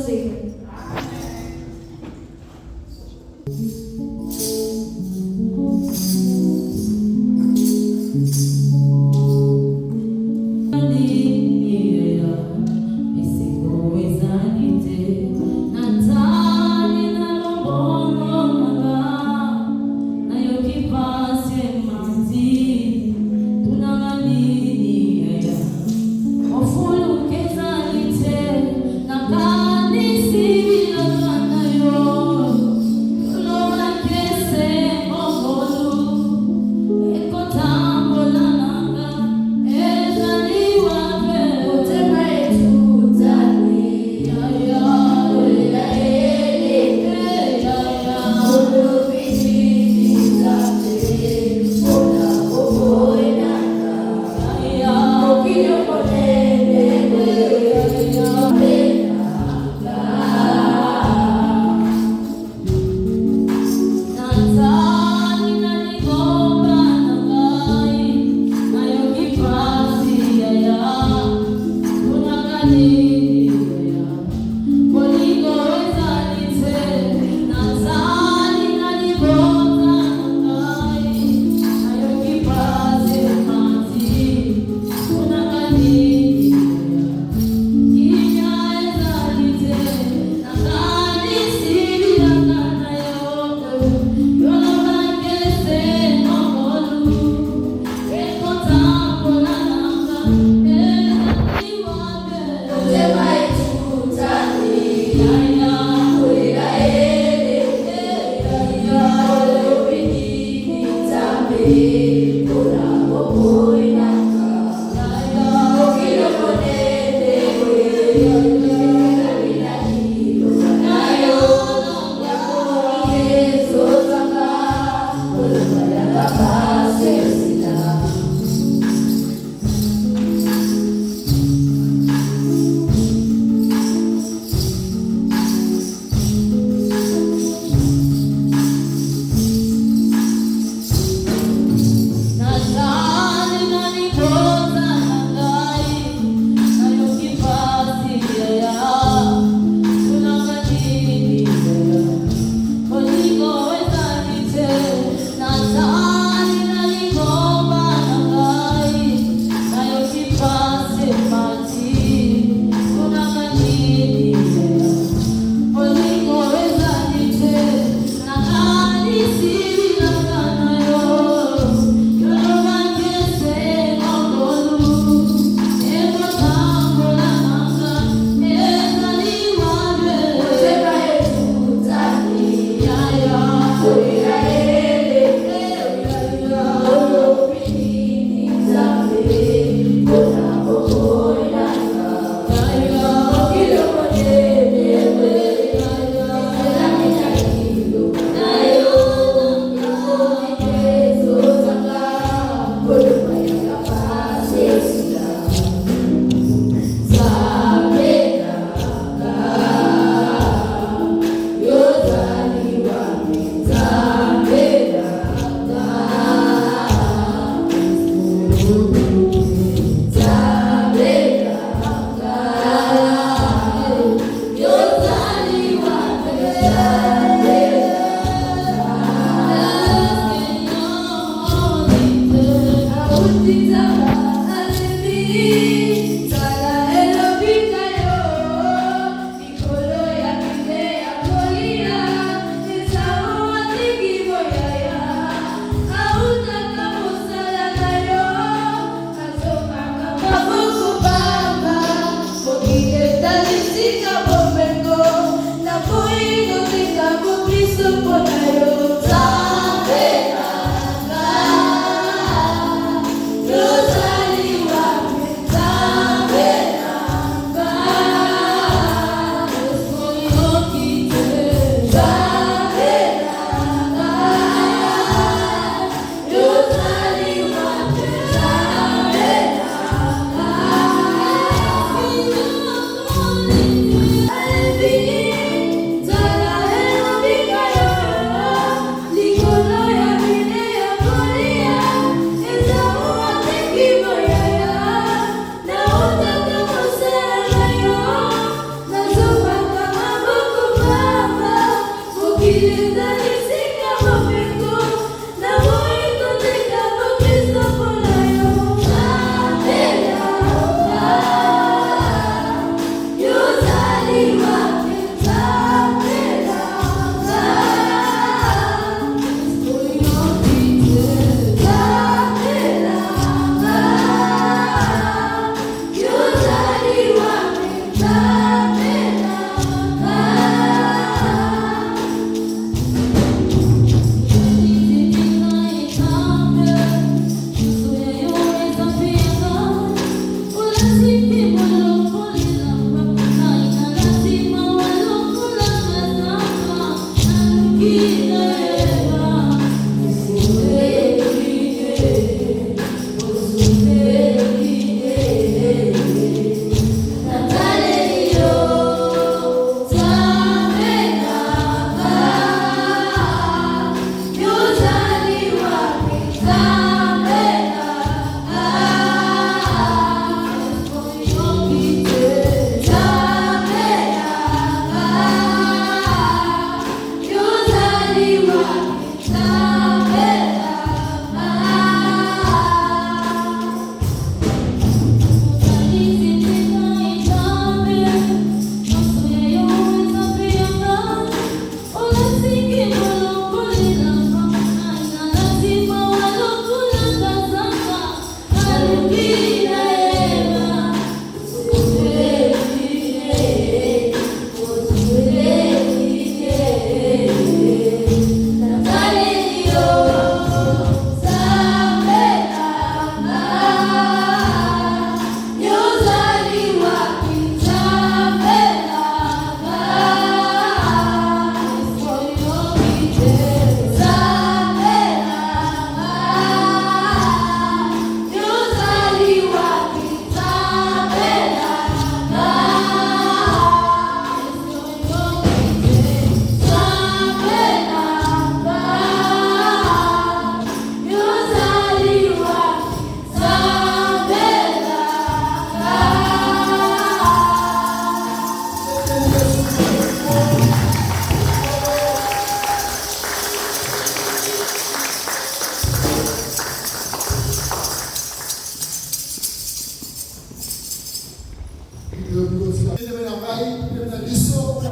Savior. See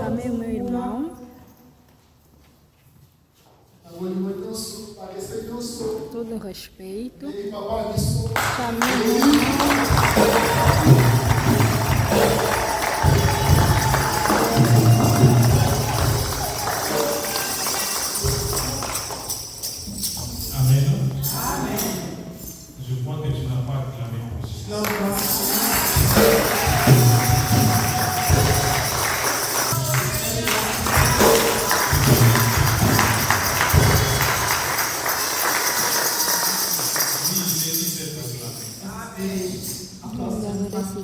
Amém, meu irmão. Todo respeito. Chamei meu irmão.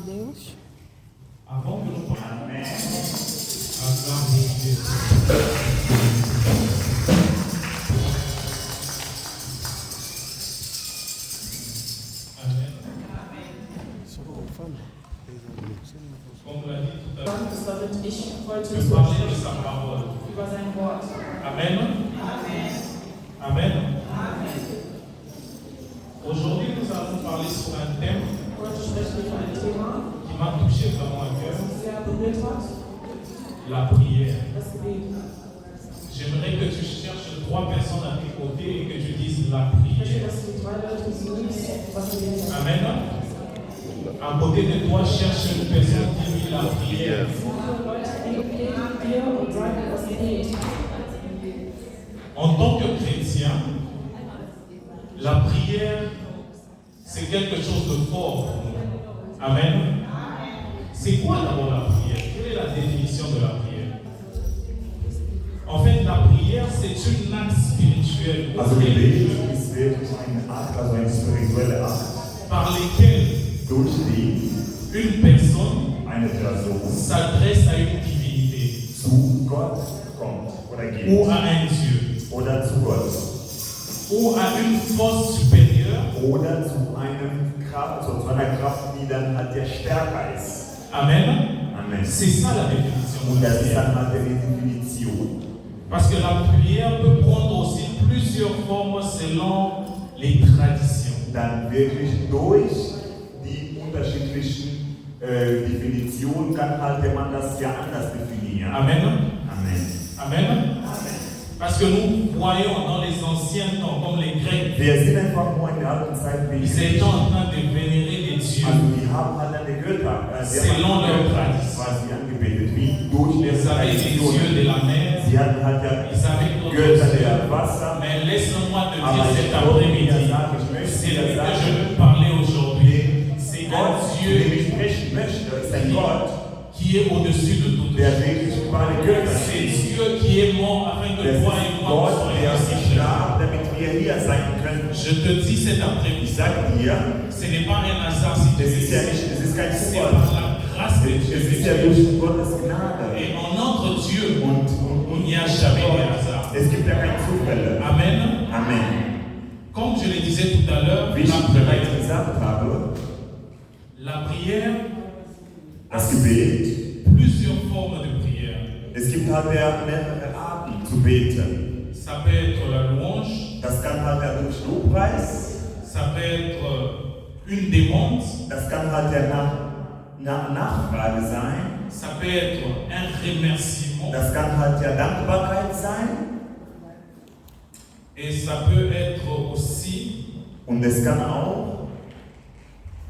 Deus. Avant que nous parlions, Ich wollte zu parler de sa parole. Über sein Wort. Amen. Amen. Amen. Aujourd'hui, nous allons parler sur un thème qui m'a touché vraiment à cœur. La prière. J'aimerais que tu cherches 3 personnes à tes côtés et que tu dises la prière. Amen. À côté de toi, cherche une personne qui dit la prière. En tant que chrétien, la prière, c'est quelque chose de fort pour nous. Amen. C'est quoi d'abord la prière? Quelle est la définition de la prière? En fait, la prière, c'est une acte spirituel par lesquels une personne s'adresse à une divinité ou à un Dieu ou à une force supérieure oder zu einer Kraft, die dann halt der stärker ist. Amen. Amen. C'est ça la définition. Und das ist dann halt die Definition. Parce que la prière peut prendre aussi plusieurs formes selon les traditions. Dann wirklich durch die unterschiedlichen Definitionen kann halt der Mann das ja anders definieren. Amen. Amen. Amen. Parce que nous voyons dans les anciens temps, comme les Grecs, Wir sind einfach nur in der alten Zeit wie ils étaient en train de vénérer des dieux. Also die haben halt eine Götter, Selon leur tradition. quasi angebetet, wie durch Ils ihre avaient les dieux Tradition. de la mer, Sie hatten halt ja ils avaient d'autres Götter dieux. der Wasser. Mais laisse-moi te Aber dire ich cet wollte après-midi, dir sagen, ich möchte c'est dir de que sagen, je veux parler aujourd'hui. C'est un Gott, zu Dieu dem ich sprechen möchte, ist ein Gott, qui est au-dessus de tout. der wirklich über alle Götter C'est steht. Dieu qui est mort afin que Das toi ist et moi Gott, nous der soyons ici. starb, damit wir hier sein können. Je te dis cet Ich après-midi, sag dir, ce n'est pas un hasard si tu es es ist ja ici. nicht, es ist kein C'est Zufall. par la grâce de Dieu. Es ist ja durch Gottes Gnade. Et en notre Dieu, Und il n'y a jamais de hasard. es gibt ja keine Zufälle. Amen. Amen. Comme je le disais tout à l'heure, Wie ich bereits gesagt habe, la prière a das Gebet, plusieurs formes de prière. es gibt halt ja mehrere Arten zu beten. Ça peut être la louange, Das kann halt ja durch Lobpreis, ça peut être une demande, das kann halt ja Nachfrage sein, ça peut être un remerciement das kann halt ja Dankbarkeit sein et ça peut être aussi und es kann auch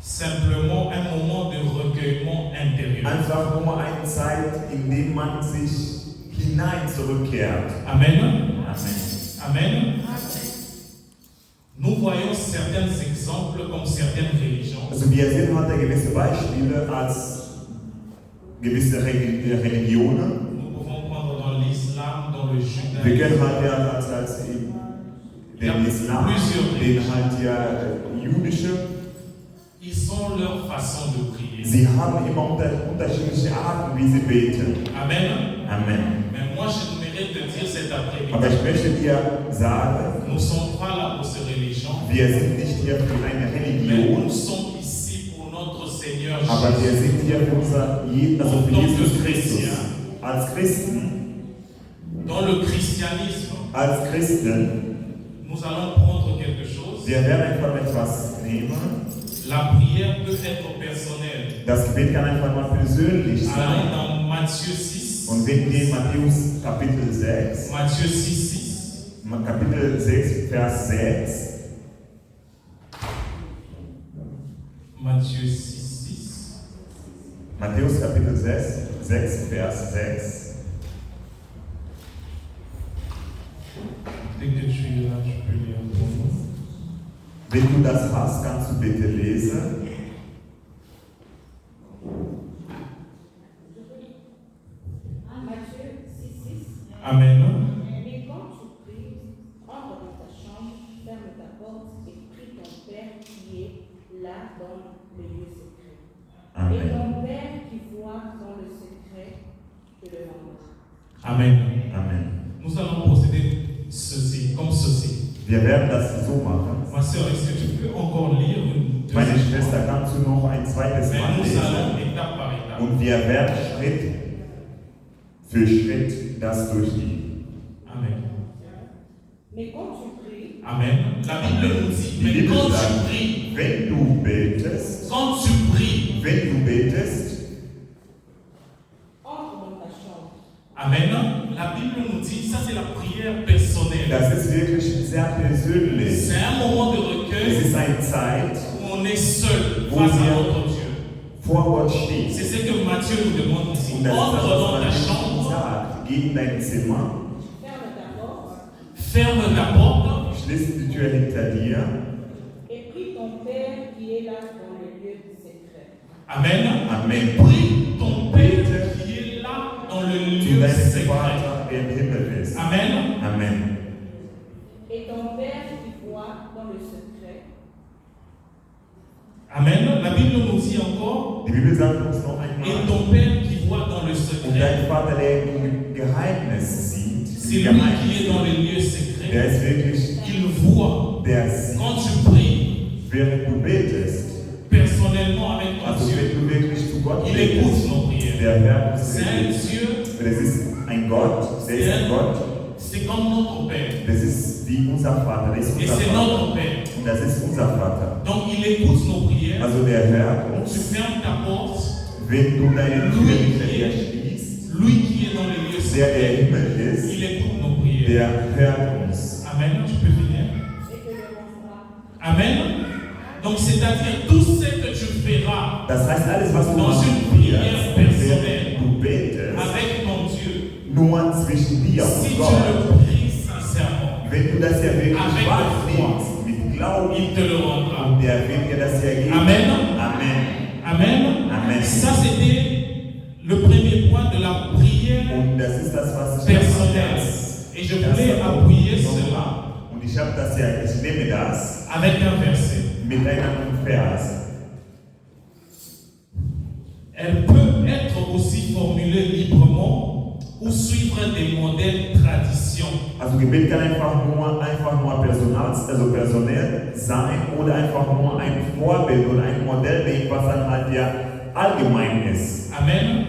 simplement un moment de recueillement intérieur. einfach nur eine Zeit, in der man sich hinein zurückkehrt. Amen. Amen. Amen. Nous voyons certains exemples comme certaines religions. Also wir sehen halt ja gewisse Beispiele als gewisse Religionen. Nous pouvons prendre dans l'islam, dans le Wir judaïsme. können halt ja als den Islam, den halt ja jüdische, Ils ont leur façon de prier. sie haben immer unterschiedliche Arten, wie sie beten. Amen. Amen. Mais moi, j'aimerais te dire cet Aber après-midi, ich möchte dir sagen, nous ne sommes pas là pour ces religions, wir sind nicht hier für eine mais nous Religion, sommes ici pour notre Seigneur aber wir Jésus. sind hier für also für Jesus Christus. Als Christen, Dans le christianisme, als Christen, nous allons prendre quelque chose. wir werden einfach etwas nehmen. La prière peut être personnelle. Das Gebet kann einfach mal persönlich Allons sein. dans Matthieu 6. Und wenn wir in Matthäus Kapitel 6, Matthieu 6, 6. Kapitel 6, Vers 6, Matthieu 6, 6. Matthäus Kapitel 6, Vers 6. Dès que tu es là, je peux lire pour nous. Wenn du das hast, kannst du bitte lesen. Matthieu 6, 6. Amen. Mais quand tu pries, entre dans ta chambre, ferme ta porte et prie ton Père qui est là dans le lieu secret. Et Amen. ton Père qui voit dans le secret te le rendra. Amen. Amen. Nous allons procéder ceci, comme ceci. Wir werden das so machen. Ma soeur, est-ce que tu peux encore lire une Meine deuxième Schwester, fois? kannst du noch ein zweites Mais Mal nous lesen? allons étape par étape. Und wir werden Schritt für Schritt das durchgehen. Amen. Mais quand tu pries, Amen. La Bible nous dit, Die mais Bibel quand tu sagt, pries, wenn du betest, entre entre dans ta chambre. Amen. La Bible nous dit, ça c'est la prière personnelle. das ist wirklich sehr persönlich. C'est un moment de Es recueil ist eine Zeit, où on est seul Wo face à wir notre Dieu. vor Gott steht. C'est ce que Matthieu nous demande ici. Und das ist Entre das, dans ta was man chambre, sagt. Geh in dein Zimmer, Ferme ta porte ferme ta porte schließ die Tür hinter dir et prie ton Père qui est là dans le lieu secret. Amen. Amen. Prie ton Père qui est là dans le zu lieu deinem secret. Vater, der im Himmel ist. Amen. Amen. Et ton Père qui voit dans le secret Amen. La Bible nous dit encore, Die Bibel sagt uns noch et einmal, ton Père qui voit dans le und secret, dein Vater, der im Geheimnis sieht, c'est im lui qui est dans Geheimnis, les lieux secrets. der ist wirklich, Il voit. der sieht, Quand tu pries während du betest, personnellement avec ton also Dieu, wenn du wirklich zu Gott il écoute betest, nos prières. der Herr uns C'est un erlebt. Dieu, Das ist ein Gott, der ist ein Gott, c'est comme notre Père. Das ist wie unser Vater. Das ist Et unser c'est Vater. notre Père. Und das ist unser Vater. Donc il écoute nos prières. Also der hört Tu uns, fermes ta porte. wenn du deine Tür hinter dir schließt. Lui qui est dans les lieux Der secrets, Himmel ist, il écoute nos prières. der hört uns. Amen. Tu peux finir. Amen. Donc c'est-à-dire tout ce que tu feras Das heißt, alles, was du dans machst, une prière personnelle du betest, avec ton Dieu, nur zwischen dir si und tu Gott. le pries sincèrement, Wenn du das ja wirklich Avec wahrnimmst, mit Glauben, il te le rendra. der wird dir das ja geben. Amen. Amen. Amen. Amen. Ça c'était le premier point de la prière Und das ist das, was ich personnelle. Et je voulais appuyer cela Und ich habe das ja, ich nehme das avec un verset. mit einem Vers. Elle peut être aussi formulée librement ou suivre des modèles tradition. Also Gebet kann einfach nur personell sein oder einfach nur ein Vorbild oder ein Modell nehmen, was dann halt ja allgemein ist. Amen.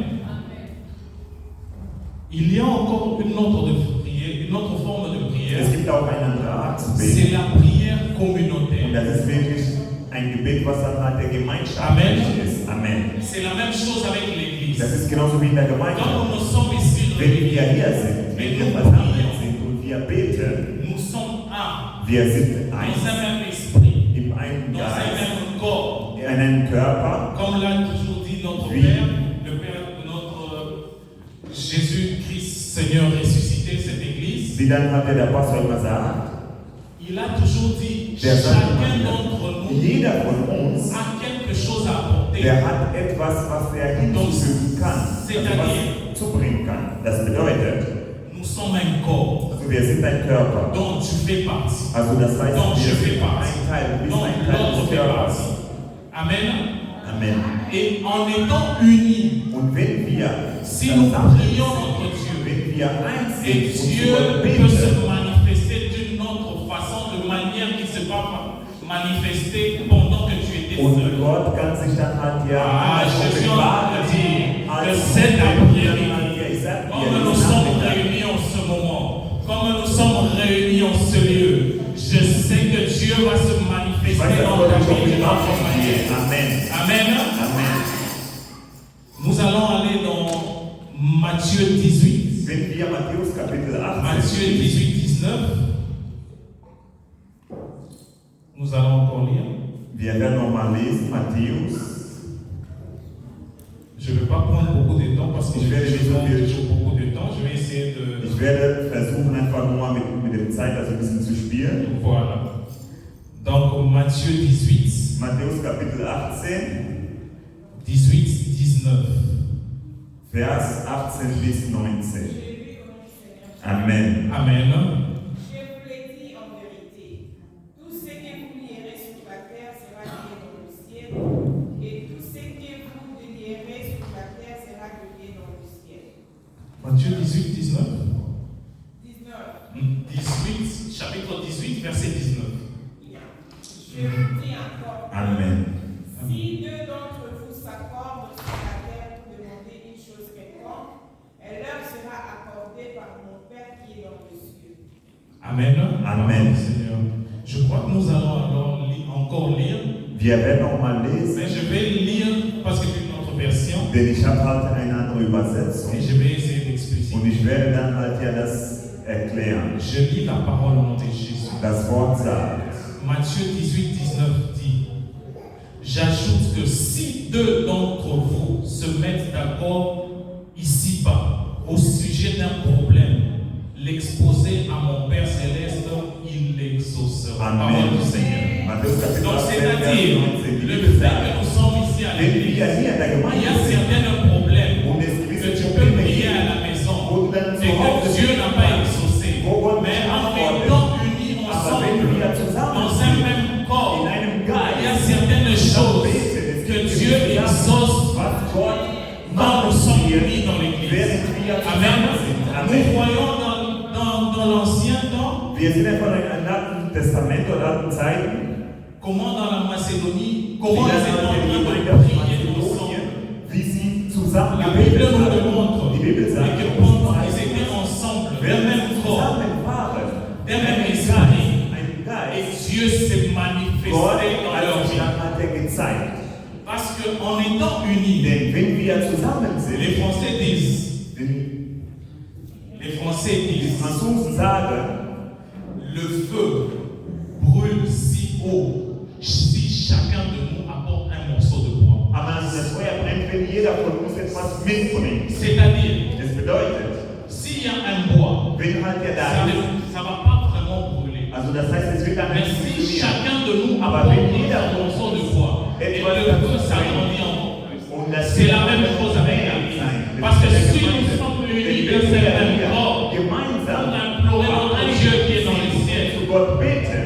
Il y a encore une autre prière, une autre forme de prière. Es gibt auch eine andere Art zu C'est beten. la prière Und communautaire. das ist wirklich ein Gebet, was dann halt der Gemeinschaft Amen. ist. Amen. C'est la même chose avec l'Église. Das ist genauso wie in der Quand Gemeinschaft. nous sommes ici Wenn réunis, wir hier sind, wenn wir versammelt sind und wir beten, nous sommes un, wir sind dans eins un même esprit, im einen dans un Geist, même corps. in einem Körper. Comme l'a toujours dit notre Oui. Père, le Père de notre Jésus-Christ, Seigneur ressuscité, cette Église, Wie dann hat der Pastor immer gesagt, il a toujours dit, der sagt chacun immer, d'entre nous jeder von uns, a quelque chose à apporter. der hat etwas, was er hinzufügen kann, also was zubringen kann. Das bedeutet, Nous sommes un corps also wir sind ein Körper. dont tu fais partie, Also das heißt, dont je wir fais sind partie, ein Teil, du bist dont ein Teil l'autre des fait Körpers. partie. Amen. Amen. Et en étant unis, Und wenn wir si nous zusammen prions sind, notre Dieu, wenn wir eins et sind und Dieu zu Gott peut beten, se manifester d'une autre façon, de manière qui ne s'est pas manifestée pendant que tu étais und seul. Gott kann sich dann halt ja Ah, je suis en train de dire que als cet après-midi, ich sag dir, comme nous sommes réunis en ce moment, comme nous sommes réunis en ce lieu, je sais que Dieu va se manifester dans ta vie d'une autre manière. Amen. Amen. Amen. Nous allons aller dans Matthieu 18. Wenn wir Matthäus Kapitel 18 Matthieu 18, 19. Nous allons encore lire. wir werden nochmal lesen, Matthäus. Je ne vais pas prendre beaucoup de temps parce que Ich werde nicht so viel- toujours beaucoup de temps. Je vais essayer de. Ich werde versuchen, einfach nur mal mit der Zeit also ein bisschen zu spielen. Voilà. Donc Matthieu 18, Matthäus Kapitel 18, 18, 19. Vers 18 bis 19. Amen. Amen. Je vous l'ai dit en vérité, tout ce que vous lierez sur la terre sera lié dans le ciel, et tout ce que vous lierez sur la terre sera lié dans le ciel. Matthieu 18, 19. 19. 18, chapitre 18, verset 19. Je vous dis encore, Amen. si deux d'entre vous s'accordent sur la terre pour demander une chose quelconque, elle leur sera accordée par mon Père qui est dans les cieux. Amen. Amen. Seigneur. Je crois que nous allons alors encore lire, Wir werden nochmal lesen, mais je vais lire parce que c'est une autre version denn ich habe halt eine andere Übersetzung. et je vais essayer d'expliciter. Und ich werde dann halt ja das erklären. Je lis la parole au nom de Jésus. Das Wort sagt, Matthieu 18, 19 dit, j'ajoute que si deux d'entre vous se mettent d'accord ici-bas au sujet d'un problème, l'exposer à mon Père Céleste, il l'exaucera. Amen. Parole du Seigneur. Matthäus Kapitel Donc 18, c'est-à-dire, Vers 19, die le Bibel fait sagt, que nous sommes ici à wenn wir l'église, hier in der il y a Gemeinde sind, certains problèmes und es que gewisse tu peux Probleme prier à gibt, la maison wo du dann zu et que Hause Dieu n'a pas exaucé. wo Gott Mais nicht en antwortet. étant unis Aber ensemble, wenn wir zusammen dans un sind, même corps, in einem il y a Geist, certaines choses que Dieu exauce was Gott quand nous sommes unis dans l'église. während wir Amen. zusammen sind. Nous Amen. voyons dans l'Ancien temps Wir sind einfach im Alten Testament oder alten Zeiten, comment dans la Macédonie, wie comment ils dann étaient en halt die train Gemeinde de aus prier Mazedonien, ensemble. wie sie zusammen La Bible gebetet nous haben. démontre Die Bibel sagt, que pendant qu'ils étaient ensemble, le während même sie corps, zusammen Dieu s'est manifesté Gott dans leur als vie. hat gezeigt. Parce qu'en étant unis, Denn wenn wir zusammen sind, les Français disent, die Franzosen sagen, le feu brûle si haut si chacun de nous apporte un morceau de bois. aber das Feuer brennt, wenn jeder von uns etwas mitbringt. C'est-à-dire, Das bedeutet, s'il y a un bois, wenn halt der ça da ist, ne va pas vraiment brûler. also das heißt, es wird dann Mais nicht si funktionieren. chacun de nous Aber apporte wenn jeder un von morceau de uns bois, et etwas le feu dazu s'agrandit bringt, encore. und das C'est la wird même dann chose avec mehr l'Église. sein. Parce que Das ist si der nous Gemeinde. sommes Denn unis wenn d'un seul wir même hier corps, gemeinsam on implorait notre Dieu qui est dans les cieux, zu Gott beten,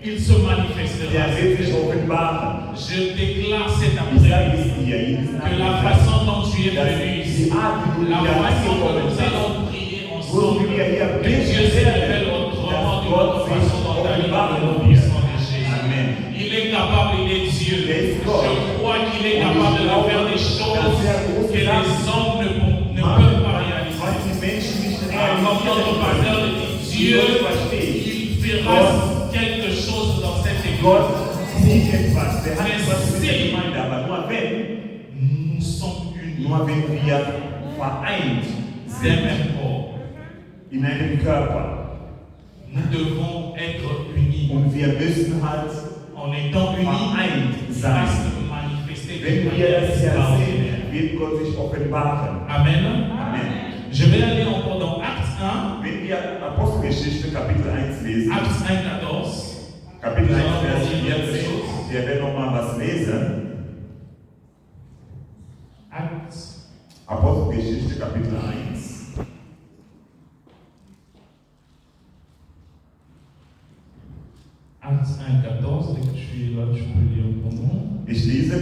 il se manifestera. der wird sich offenbaren. Je déclare cet Ich sage après-midi es dir, jeden que la Abend, façon dont tu es dass venu ici, die Art, wie du la hier façon dont reingekommen nous bist, allons prier wo ensemble, wir hier que Dieu se beten révèle werden, autrement dass d'une Gott autre sich façon dans ta vie, dans offenbaren le nom wird. puissant de Jésus. Amen. Il est capable, il est Dieu. Il est Je fort. crois qu'il est capable de faire des choses que les hommes ne peuvent pas réaliser. Was die Menschen nicht Comme notre pasteur le dit, Dieu, il fera quelque chose dans cette église. Gott sieht etwas, der hat etwas mit der Gemeinde, aber Nous sommes unis nur wenn wir vereint d'un sind même corps. in einem Körper. Nous devons être unis. Und wir müssen halt, En étant unis, vereint il va sein. se manifester Wenn d'une wir manière das ja extraordinaire. sehen, wird Gott sich offenbaren. Amen. Amen. Je vais aller encore dans Acte 1, Wenn wir Apostelgeschichte Kapitel 1 lesen, Acte 1, 14. Kapitel 1, Vers 40, wir werden nochmal was lesen. Acte Apostelgeschichte Kapitel 1. Acte 1, 14. Dès que je suis là, je peux lire pour nous. Ich lese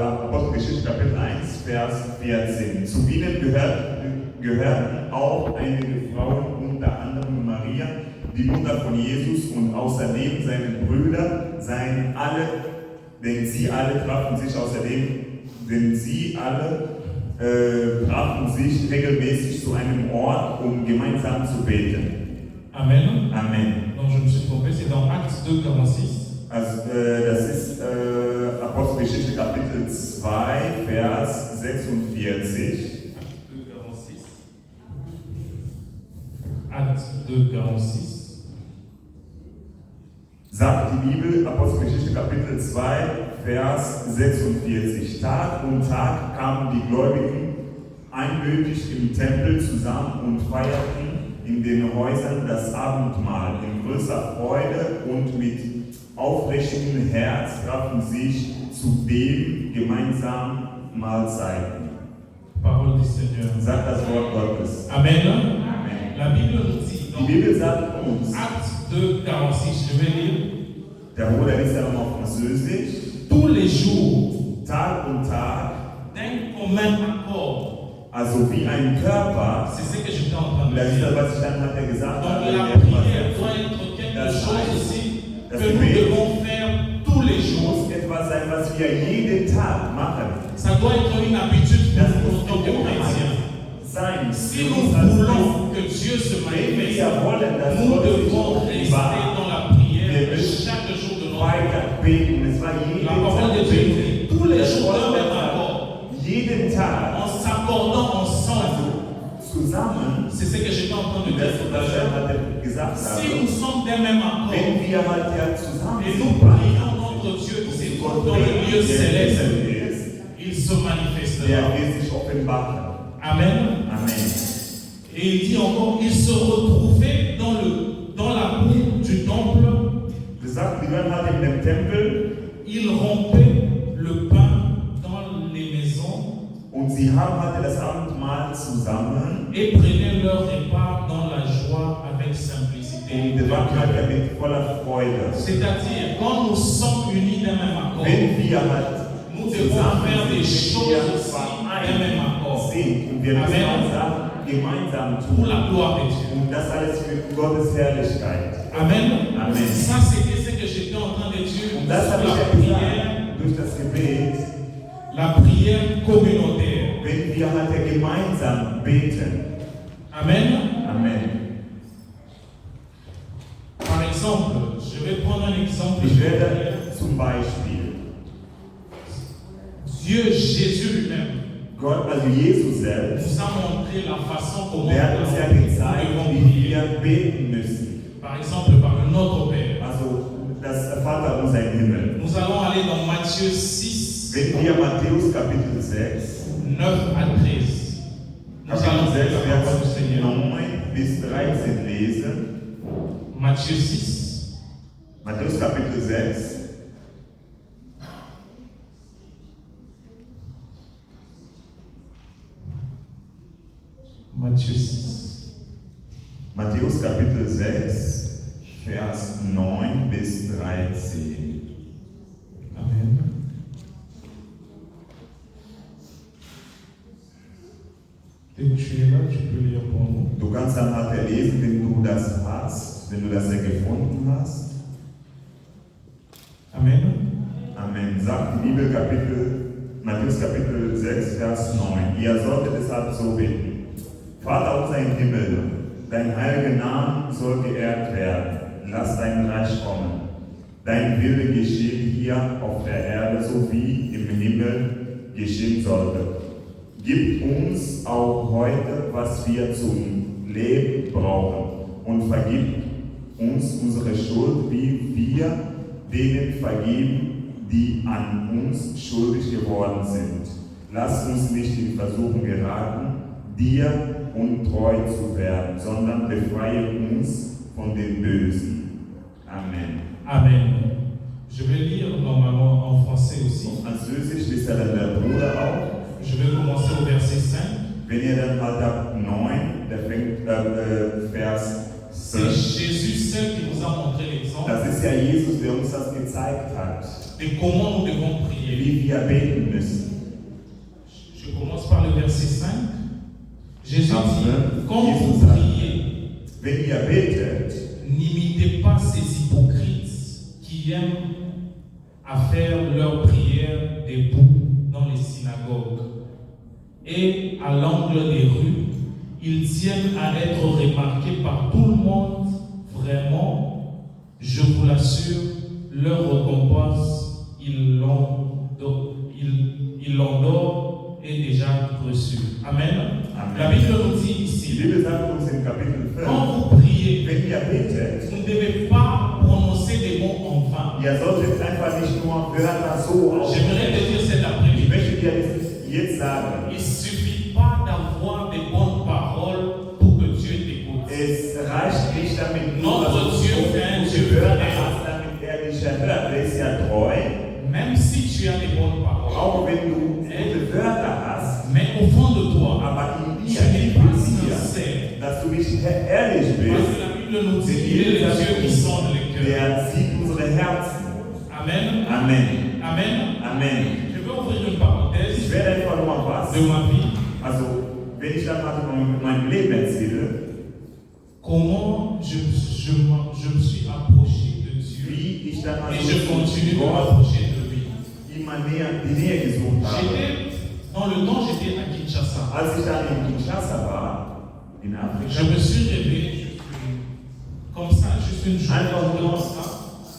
Apostelgeschichte Kapitel 1, Vers 14. Zu ihnen gehörten auch einige Frauen, unter anderem Maria, die Mutter von Jesus, und außerdem seine Brüder, denn sie alle trafen sich regelmäßig zu einem Ort, um gemeinsam zu beten. Amen. Amen. Non, je me suis trompé, c'est dans Acte 2, 46. Also, das ist Apostelgeschichte Kapitel 2, Vers 46. Acte 2, 46. Sagt die Bibel, Apostelgeschichte Kapitel 2, Vers 46. Tag und Tag kamen die Gläubigen einmütig im Tempel zusammen und feierten in den Häusern das Abendmahl. In größer Freude und mit aufrichtigem Herz trafen sich zu dem gemeinsamen Mahlzeiten. Parole du Seigneur. Sagt das Wort Gottes. Amen. Amen. La Bible nous dit Die dans Bibel sagt uns, Acte 2, 46, je vais lire. der Bruder liest ja nochmal Französisch, Tous les jours, Tag und Tag, d'un commun accord. also wie ein Körper. C'est ce que j'étais en train de Das ist dire. das, was ich dann hat er gesagt Donc habe. la prière doit être quelque chose aussi que nous devons faire tous les Es jours. muss etwas sein, was wir jeden Tag machen. Ça doit être une habitude Das pour nous muss en tant que chrétiens. sein. Si nous voulons que Dieu se Wenn manifeste, wir wollen, dass nous Gott sich devons rester offenbart, dans la prière chaque jour de notre vie. weiter beten. Es war jeden La parole de Tag Dieu beten. dit tous les Das jours Wort d'un même sagt, accord, jeden Tag en s'accordant ensemble. zusammen. C'est ce que j'étais en train de Das, dire tout à was l'heure. er hat gesagt Si hat. nous sommes d'un même accord Wenn wir halt ja zusammen et sind, nous prions notre Dieu qui se trouve dans le lieu der céleste, ist, il se der manifestera. wird sich offenbaren. Amen. Amen. Et il dit encore, il se retrouvait dans la cour du temple, Gesagt, die waren halt in dem Tempel il rompait le pain dans les maisons und sie haben halt das Abendmahl zusammen et prenaient leur repas dans la joie avec simplicité. und die waren halt ja mit voller Freude. C'est-à-dire, quand nous sommes unis d'un même accord, Wenn wir halt nous devons zusammen faire des sind, choses wir aussi d'un même accord sind und wir müssen Amen. auch Sachen gemeinsam pour tun. la gloire de Dieu. Und das alles für Gottes Herrlichkeit. Amen. Amen. Ça, c'était ce que j'étais en train de dire Und sur das habe ich la ja prière, gesagt, durch das Gebet, la prière communautaire. wenn wir halt ja gemeinsam beten. Amen. Amen. Par exemple, je Je vais prendre un exemple. Ich werde zum Beispiel Dieu, Jésus lui-même, Gott, also Jesus selbst, nous a montré la façon comment der hat uns ja gezeigt, nous wie devons prier. wir beten müssen. Par exemple, par notre Père. Also das Vater unser im Himmel. Nous allons aller dans Matthieu 6, Wenn wir Matthäus Kapitel 6, 9 à 13. Nous allons Kapitel 6, lire la parole du Vers Seigneur. 9 bis 13 lesen. Matthieu 6, Matthäus Kapitel 6. Matthieu 6. Matthäus Kapitel 6, Vers 9 bis 13. Amen. Dès que tu es là, tu peux lire pour nous. Du kannst dann halt lesen, wenn du das hast, wenn du das ja gefunden hast. Amen. Amen. Sagt die Bibel Matthäus Kapitel 6, Vers 9. Ihr solltet deshalb so beten. Vater unser im Himmel, dein heiliger Name soll geehrt werden. Lass dein Reich kommen. Dein Wille geschehe hier auf der Erde, so wie im Himmel geschehen sollte. Gib uns auch heute, was wir zum Leben brauchen, und vergib uns unsere Schuld, wie wir denen vergeben, die an uns schuldig geworden sind. Lass uns nicht in Versuchung geraten, dir untreu zu werden, sondern befreie uns von den Bösen. Amen. Amen. Je vais lire normalement en français aussi. Französisch liest ja dann der Bruder auch. Je vais commencer au verset 5. Wenn ihr dann halt ab 9, der fängt Vers C'est 5. Jésus seul qui nous a montré l'exemple Das ist ja Jesus, der uns das gezeigt hat, de comment nous devons prier. wie wir beten müssen. Je commence par le verset 5. Jésus dit, Amen. quand vous Jesus sagt, priez, wenn ihr betet, n'imitez pas ces hypocrites qui aiment à faire leur prière debout dans les synagogues et à l'angle des rues. Ils tiennent à être remarqués par tout le monde. Vraiment, je vous l'assure, leur récompense, ils l'endort est déjà reçue. Amen. Amen. La Bible nous dit Die ici, Bibel sagt uns im Kapitel 5, quand vous priez, wenn ihr betet, vous ne devez pas prononcer des mots en vain. ihr solltet einfach nicht nur Wörter so J'aimerais te aussprechen. dire cet Ich après-midi, möchte dir das jetzt sagen. il ne suffit pas d'avoir des bonnes paroles pour que Dieu t'écoute. Es reicht nicht damit, Notre nur dass Dieu du fait un gute Dieu Wörter fidèle. hast, damit dich erhört. Der ist ja treu. Même si tu as des bonnes paroles, Auch wenn du gute Wörter hast, mais au fond de toi, aber in tu dir, n'es in pas dir, sincère. dass du nicht ehrlich Parce bist, que la Bible nous dit denn qu'il est die le Bibel Dieu qui sagt, sonde les cœurs. der sieht unsere Herzen. Amen. Amen. Amen. Amen. Je vais ouvrir une Ich parenthèse werde einfach nochmal was. de ma vie. Also, wenn ich dann mal von meinem Leben erzähle, Comment je me suis approché de Dieu wie ich dann mal et je continue de Gott m'approcher de lui. immer näher, die Nähe gesucht habe. Dans le temps, j'étais à Kinshasa. Als ich dann in Kinshasa war, in Je Afrika, me suis réveillé comme ça, juste une journée einfach comme nur ça,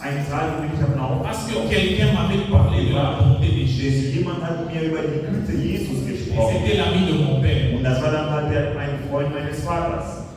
einen Tag bin ich davon parce aufgewacht. que quelqu'un m'avait parlé de la bonté de Jésus. Denn jemand hat mir über die Güte Jesus Et gesprochen. c'était l'ami de mon père. Und das war dann halt ein Freund meines Vaters.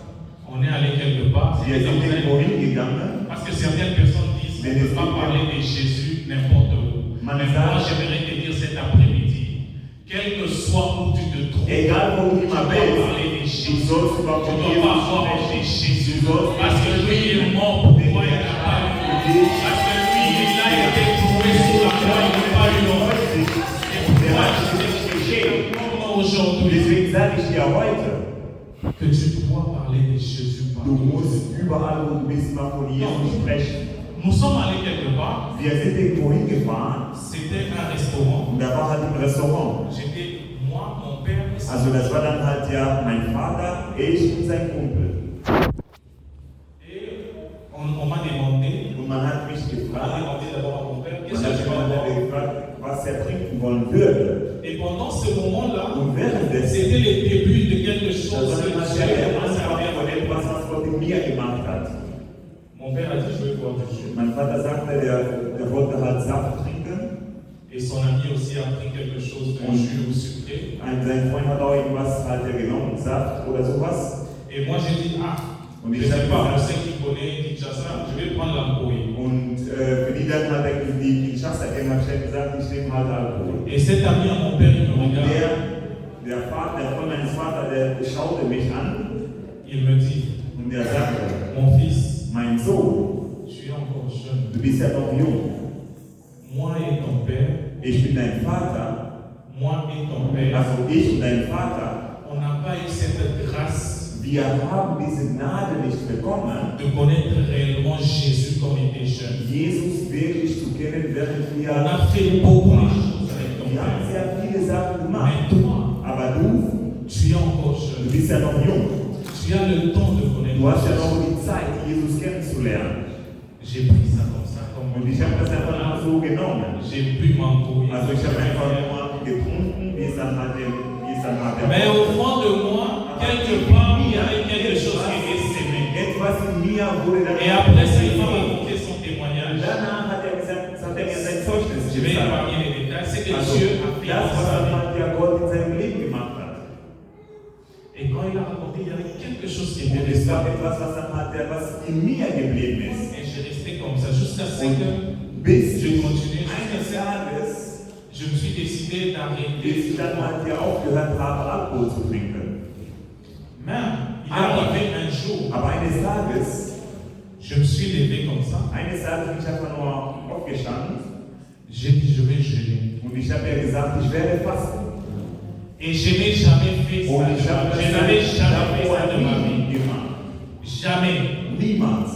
On est allé quelque part. Wir sind irgendwo hingegangen. Parce que certaines personnes disent qu'on ne peut pas parler de Jésus n'importe où. Mais moi, j'aimerais te dire cet après-midi, quel que soit où tu te trouves, Egal wo du tu dois immer bist, parler de du Jésus. sollst über Tu dois pas avoir honte de Jésus. Parce que lui est mort pour toi, il n'a pas eu honte. Parce que lui, il a été trouvé sous la croix, il n'a pas eu honte. Et pourquoi je t'ai comment aujourd'hui Deswegen sage ich dir heute, que tu dois parler de Jésus du partout. musst überall, wo du bist, mal von Jesus sprechen. Nous sommes allés quelque part, Wir sind irgendwo hingefahren c'était un restaurant. und da war halt ein Restaurant. J'étais moi, mon père et son Also das war dann halt ja mein Vater, ich und sein Kumpel. Et on m'a demandé, Und man hat mich on a gefragt, demandé d'abord à mon père, man qu'est-ce que hat tu vas boire? gefragt, was er trinken wollen würde. Et pendant ce moment-là, Und währenddessen, c'était le début de quelque das chose war que dann halt Dieu der commençait à Anfang faire. von etwas, was Gott in mir gemacht hat. Mon père a dit, je vais boire. boire du jus. Mein Vater sagte, der wollte halt Saft trinken. Et son ami aussi a pris quelque chose de jus ou sucré. Sein Freund hat auch irgendwas halt genommen, Saft oder sowas. Et moi j'ai dit, Und je ich ne sais pas, habe on sait qu'il connaît Kinshasa, je vais prendre l'ampoule. Und für die dann hat die Kinshasa-Gänger gesagt, ich nehme halt Alkohol. Et cet ami à mon père, il me Und regarde, der Freund meines Vaters, der schaute mich an il me dit, und der sagte, mon fils, mein Sohn, tu es encore jeune. du bist ja noch jung. Moi et ton père, Ich bin dein Vater, moi et ton père, also ich und dein Vater, on n'a pas eu cette grâce wir haben diese Gnade nicht bekommen, de connaître réellement Jésus comme il était jeune. Jesus wirklich zu kennen, während On wir a fait beaucoup de choses avec ton wir haben père. sehr viele Sachen gemacht. Mais toi, Aber du tu es encore du jeune. bist ja noch jung. Tu as le temps de connaître Du hast ja Jésus. noch die Zeit, Jesus kennenzulernen. J'ai pris ça comme ça, comme Und ich habe das einfach mal so genommen. j'ai bu m'embrouiller. Also ich habe einfach nur getrunken, wie es dann halt der Mais au fond de moi, quelque part, il y avait quelque chose qui était sémé. etwas in mir wurde dann Et après ça, il m'a raconté son témoignage. danach hat er gesagt, das hat er mir sein Zeugnis Je vais gesagt. épargner les détails. C'est que Also, Dieu a fait das, dans was sa vie. dann der Gott in seinem Leben gemacht hat. Et quand il a raconté, il y avait quelque chose qui Und était es resté. gab etwas, was dann hat, was in mir geblieben ist. Et je restais comme ça jusqu'à ce que Bis je continuais. eines Tages, Je me suis décidé d'arrêter. bis ich dann halt hier aufgehört habe, Alkohol zu trinken. Même, il est arrivé un jour, Aber eines Tages, je me suis levé comme ça. bin ich einfach nur aufgestanden J'ai dit, je vais jeûner. und ich habe ja gesagt, ich werde fasten. Et je n'ai jamais fait Und ich ça. habe das Je n'avais jamais fait ça de ma vie. nie gemacht. Jamais. Niemals.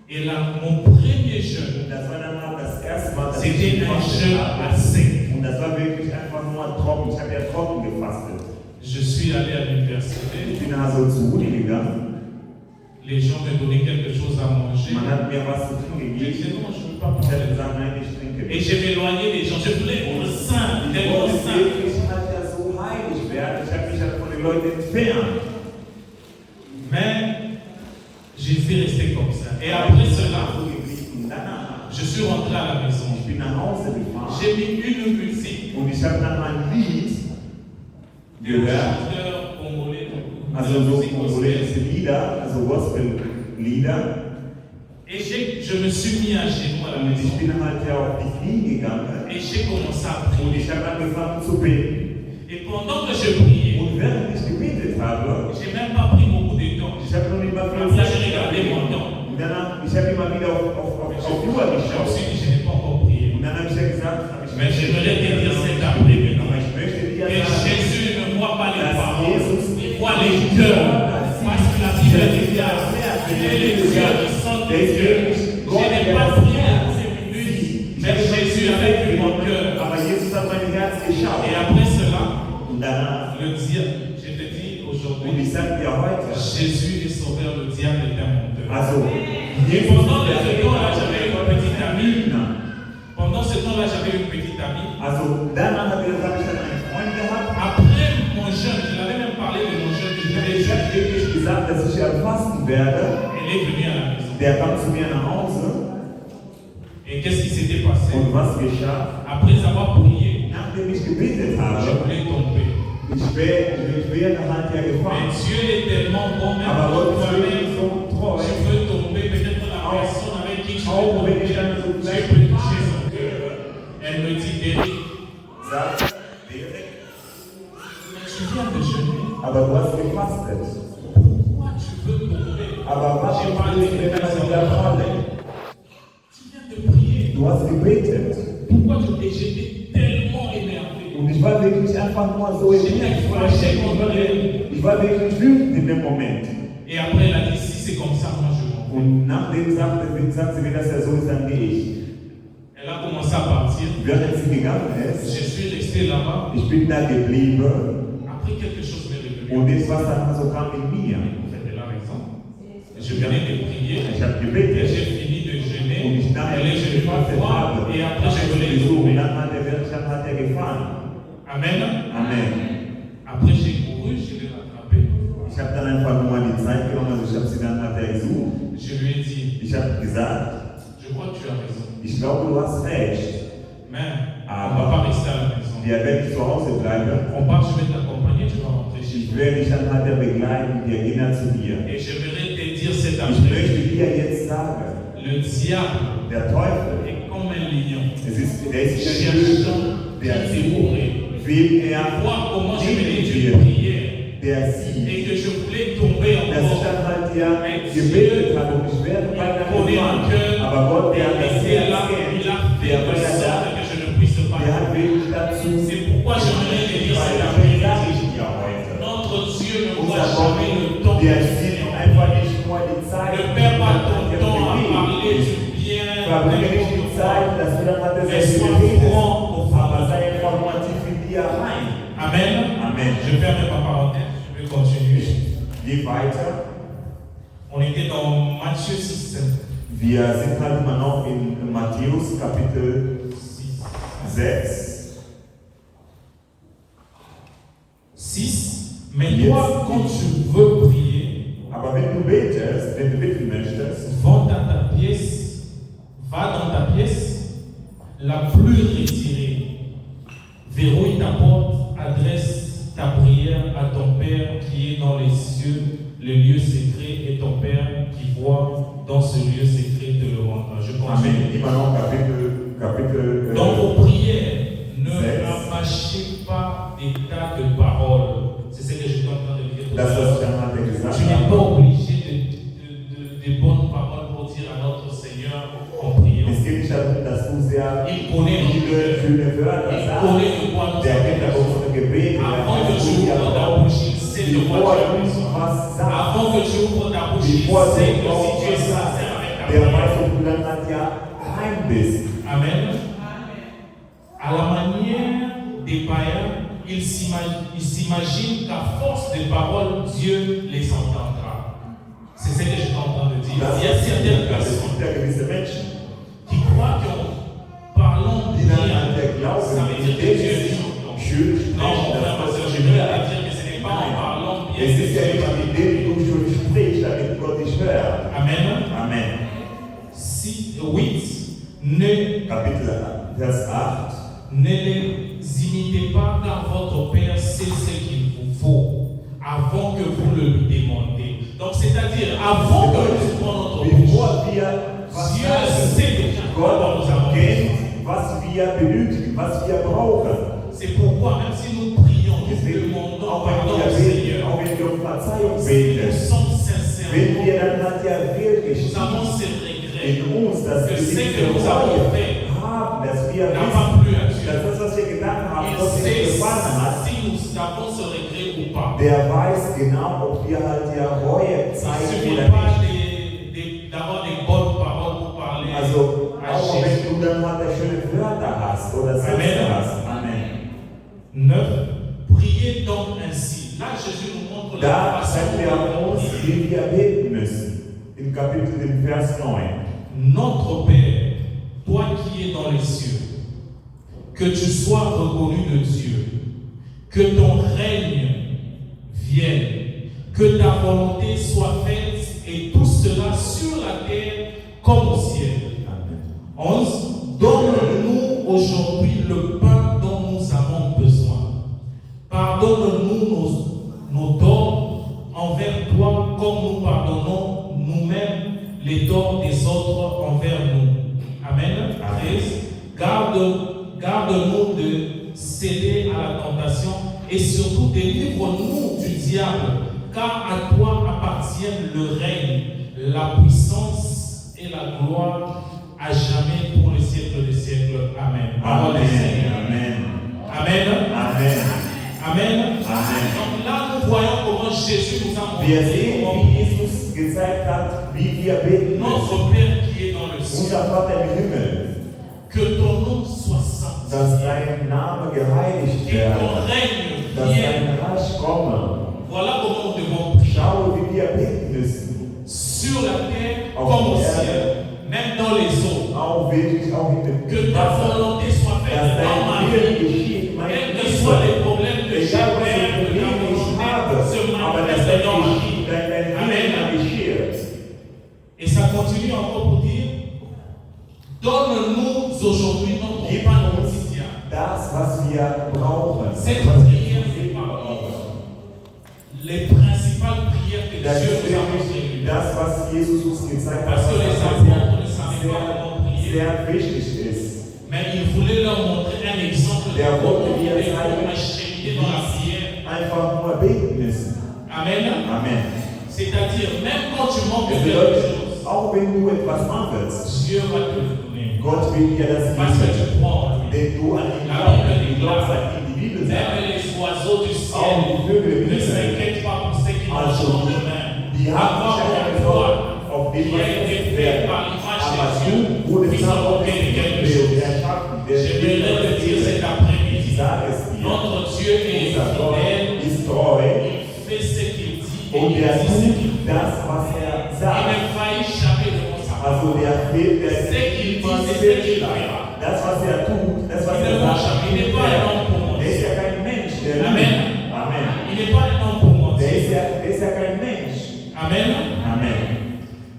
Et là, mon premier jeûne, Und das war dann mal das erste Mal, dass c'était ich un gefastet jeûne habe. à sec. Und das war wirklich einfach nur trocken. Ich habe ja trocken gefastet. Je suis allé à l'université. Ich bin also zur Uni gegangen. Les gens me donnaient quelque chose à manger. Man hat mir was zu tun Je gegeben. disais, non, je ne veux pas Ich prendre. habe gesagt, nein, ich trinke Et nicht. je m'éloignais des gens. Je voulais être saint, Ich tellement wollte saint. wirklich halt ja so heilig werden. Ich habe mich halt von den Leuten entfernt. Mais je suis resté comme ça. Et après cela, So geblieben. Danach, je suis rentré à la maison. ich bin nach Hause gefahren. J'ai mis une musique Und ich habe dann ein Lied de gehört. chanteur congolais, Also de so musique gospel. kongolesische Lieder, also Gospel-Lieder. Et je me suis mis à genoux à la Und maison. ich bin halt ja auf die Knie gegangen. Et j'ai commencé à Und prier. ich habe angefangen zu beten. Et pendant que je priais, Und während ich gebetet habe, j'ai même pas pris beaucoup de temps. ich habe noch nicht mal viel Après, Zeit j'ai regardé mon gehabt. temps. Und danach, ich habe immer wieder auf Je Uhr me geschaut. suis dit, je n'ai pas encore prié. Und dann habe ich ja gesagt, ich Mais j'aimerais te dire cet après aber maintenant. ich möchte dir Que sagen, Jésus ne voit pas les dass paroles, Jesus il voit les cœurs. Parce que la Bible dit qu'il est les yeux du Saint-Dieu. Je n'ai pas prié pour ces minutes, mais Jésus avait vu mon cœur. aber Jesus hat mein Herz geschaut. Et après cela, Und danach, le diable, je te dis und aujourd'hui, ich sage dir heute, Jésus est sauveur, le diable est un menteur. also, Et pendant ce temps-là, j'avais une petite amie. Lügner. Pendant ce temps-là, j'avais une petite amie. Also, danach habe ich dann einen Freund gehabt. Après mon jeûne, je l'avais même parlé de mon jeûne que je devais Ich habe jeûner. wirklich gesagt, dass ich ja fasten werde. Elle est venue à la maison. Der kam zu mir nach Hause. Et qu'est-ce qui s'était passé? Und was geschah? Après avoir prié, Nachdem ich gebetet je habe, voulais tomber. ich wäre halt ja Mais gefahren. Dieu est tellement bon, même Aber Gott pour ist wirklich toi-même. so treu. Je peux tomber, peut-être la personne avec qui je vais Auch tomber. wenn ich dann so Dieu gleich peut toucher son cœur. Elle me dit, Eric, sagt, Derek, tu viens de jeûner. aber du hast gefastet. Pourquoi tu veux tomber? Aber was J'ai ist parlé mit de wenn la das wieder falle? Tu viens de prier. Du hast gebetet. Pourquoi et j'étais tellement énervé. Und ich war wirklich einfach nur so ich war wirklich wütend in dem Moment. Et après, elle a dit, si c'est comme ça, moi je m'en vais. Und nachdem sagt sie mir, dass er so ist, dann gehe ich. Elle a commencé à partir. Während sie gegangen Je ist, suis resté là-bas. ich bin da geblieben. Après, quelque chose m'est revenu. Und etwas dann so kam in mir. Elle a raison. Je venais de prier. Ich habe Et gebetet. j'ai fini de jeûner. Und ich dachte, Elle est venue me gefastet voir. habe. Et après, je Habe voulais ich gesucht. Und tomber. dann hat er gefahren. Amen. Amen. Après, j'ai couru, je l'ai rattrapé. Ich habe dann einfach nur die Zeit genommen, also ich habe sie dann hat er gesucht. Je lui ai dit, Ich habe gesagt, Je crois que tu as raison. Ich glaube, du hast recht. Mais on ne va pas rester à la maison. Wir werden zu Hause bleiben. On part, je vais t'accompagner, tu vas rentrer chez Ich toi. werde dich dann halt begleiten. Wir gehen dann zu dir. Et j'aimerais te dire cet Ich après, möchte dir jetzt sagen, le diable der Teufel, est comme un lion, der ist wie ein Löwe, cherchant der qui dévorer. wem er Voir comment je dienen vais les wird, prier der sieht. et que je voulais tomber Dass ich encore. dann halt ja gebetet habe und ich werde weiter gefahren. Aber Gott, der hat das était Herz là, kennt, il a fait der de war ja da, sorte que je ne puisse pas. der hat wirklich dazu C'est pourquoi j'aimerais te dire cet deswegen après-midi. sage ich dir heute. Notre Dieu ne voit Unser Gott, jamais le temps. der sieht einfach nicht nur die Zeit, Ne perds pas ton der temps à parler bewegt. du bien Verbringe nicht die Zeit, dass du dann halt das redest, aber sei informativ in dir rein. Amen. Amen. Je ferme ma parenthèse, je vais continuer. Geh weiter. On était dans Matthieu 6. Wir sind halt immer noch in Matthäus Kapitel 6. 6. Mais toi, quand tu veux prier, Aber wenn du betest, wenn du bitten möchtest, va dans ta pièce la plus retirée, verrouille ta porte, adresse ta prière à ton Père qui est dans les cieux, le lieu secret, et ton Père qui voit dans ce lieu secret te le rendra. Je Amen. continue. Immer noch Kapitel Dans vos prières, ne Sechs. rabâchez pas des tas de paroles. C'est ce que je suis en train de dire tout à das, was l'heure. ich dann halt gesagt Tu n'es habe. pas obligé de bonnes paroles pour dire à notre Seigneur en priant. Es geht nicht darum, dass du sehr Il connaît nos viele cœurs. schöne Wörter Il sagst. connaît de quoi nous Der kennt aber avons unsere Gebete. Avant que tu ouvres ta bouche, il sait de quoi tu as besoin. Avant que tu ouvres ta bouche, il Bevor sait du que si tu es was sagst, sincère avec ta der weiß, prière. ob du dann halt ja rein bist. Amen. À la manière des païens, ils s'imaginent qu'à force de paroles, Dieu les entendra. C'est ce que je suis en train de dire. Il y a certaines Es personnes gibt ja gewisse Menschen, qui croient qu'en parlant die dann bien, an der Glaube ça veut dire que Dieu les nicht entend. schön Non, mon sprechen, frère, ma dass soeur, Gott je dich veux hört. te dire que ce n'est pas en parlant bien Es que ist ja Dieu nicht t'entend. mit dem, wie du schon sprichst, damit Gott dich hört. Amen. Amen. 8. Ne Vers 8. Ne les imitez pas, car votre Père sait ce qu'il vous faut avant que vous le lui demandiez. Donc, c'est-à-dire, avant que nous prenions notre bouche, Bevor wir was Dieu sagen, sait déjà quoi nous Gott avons besoin. kennt, was wir benötigen, was wir brauchen. C'est pourquoi, même si nous prions, nous Deswegen, demandons auch pardon wenn au wir beten, Seigneur, auch wenn wir um Verzeihung si nous beten, sommes sincères, wenn wir dann hat ja wirklich nous avons ces regrets, in uns, dass que wir ce que diese nous avons Reue fait haben, dass wir n'a wissen, pas plu à Dieu. dass das, was wir getan haben, Il Gott nicht sait gefallen hat. si nous avons ce regret ou pas. Der weiß genau, ob wir halt ja Reue Il ne zeigen suffit oder pas nicht. d'avoir des bonnes paroles pour parler Also, à auch wenn Jésus. du dann halt schöne Wörter hast oder Sätze Amen. hast. Amen. 9. Priez donc ainsi. Là, Jésus nous montre la Da façon zeigt er dont uns, prier. wie wir beten müssen. Im Kapitel, im Vers 9. Notre Père, toi qui es dans les cieux, que tu sois reconnu de Dieu, que ton règne vienne, que ta volonté soit faite, et tout cela sur la terre comme au ciel. Amen. 11. Donne-nous aujourd'hui le pain dont nous avons besoin. Pardonne-nous nos torts envers toi, comme nous pardonnons nous-mêmes les torts des autres envers nous. Amen. 13. Garde-nous de céder à la tentation et surtout délivre-nous du diable, car à toi appartiennent le règne, la puissance et la gloire à jamais pour le siècle des siècles. Amen. Parole du Seigneur. Amen. Amen. Amen. Amen. Amen. Donc là, nous voyons comment Jésus nous a Wir montré sehen, comment wie Jesus gezeigt hat, wie wir beten müssen. notre Père qui est dans le ciel, Unser Vater im Himmel, que ton nom soit saint, dass dein Name geheiligt que ton werde, règne dass vienne. dein Reich komme. Voilà comment nous devons prier. Schau, wie wir beten müssen. Sur la terre Auf comme au der ciel, Erde. même dans les eaux. Auch wirklich, auch in dem Que ta Wasser. volonté soit Dass faite dans ma dein vie. Wille geschieht, mein Quels que soient les Liebe. problèmes que j'ai, Egal, was Père, für que ta Probleme ich habe, volonté se aber dass manifeste dans ma vie. dein Wille Amen. geschieht. Et ça continue encore pour dire, Donne-nous aujourd'hui notre pain quotidien. Das, was wir brauchen. Cette Was wir prière n'est pas les principales prières que Das Dieu ist nous a wirklich montrées. das, was Jesus uns gezeigt hat, Parce que les apôtres ne savaient pas comment prier. sehr wichtig ist. Mais il voulait leur montrer un exemple de Der comment wollte on dir devait zeigen, extrémité dans la prière. einfach nur beten müssen. Amen. Amen. C'est-à-dire, même quand tu manques Das de quelque bedeutet, chose, auch wenn du etwas mangelst, Dieu va te le donner. Gott will dir das Parce que geben, tu crois en lui. denn du an ihn La glaubst, Bible du glaubst déclare, an ihn. Die Bibel sagt, même les oiseaux du auch ciel die Vögel im ne Himmel, s'inquiètent pas pour ce qu'ils also ont demain. die haben Avoir sich keine en toi, Sorgen auf den, qui was a été jetzt fait werden. par l'image Aber de Dieu, du wurdest qui nach s'en Gottes occupé de quelque Bild chose. erschaffen, der Je vais Bild le dire cet Ich après-midi. sage es dir, Notre Dieu est unser Gott fidèle, ist treu il fait ce qu'il dit et und il er dit ce qu'il tut fait. das, was er Il sagt. ne faillit jamais devant sa parole. Also der fehlt, der Ce qu'il dit, niemals c'est ce qu'il fehlschlag. fera. Das, was er tut, das, was Il er ne mange sagt, jamais. Il n'est pas un homme pour er mentir. ist ja kein Mensch, der Amen. lügt. Amen. Il n'est pas un homme pour Der ist mentir. ja kein Mensch. Amen. Amen.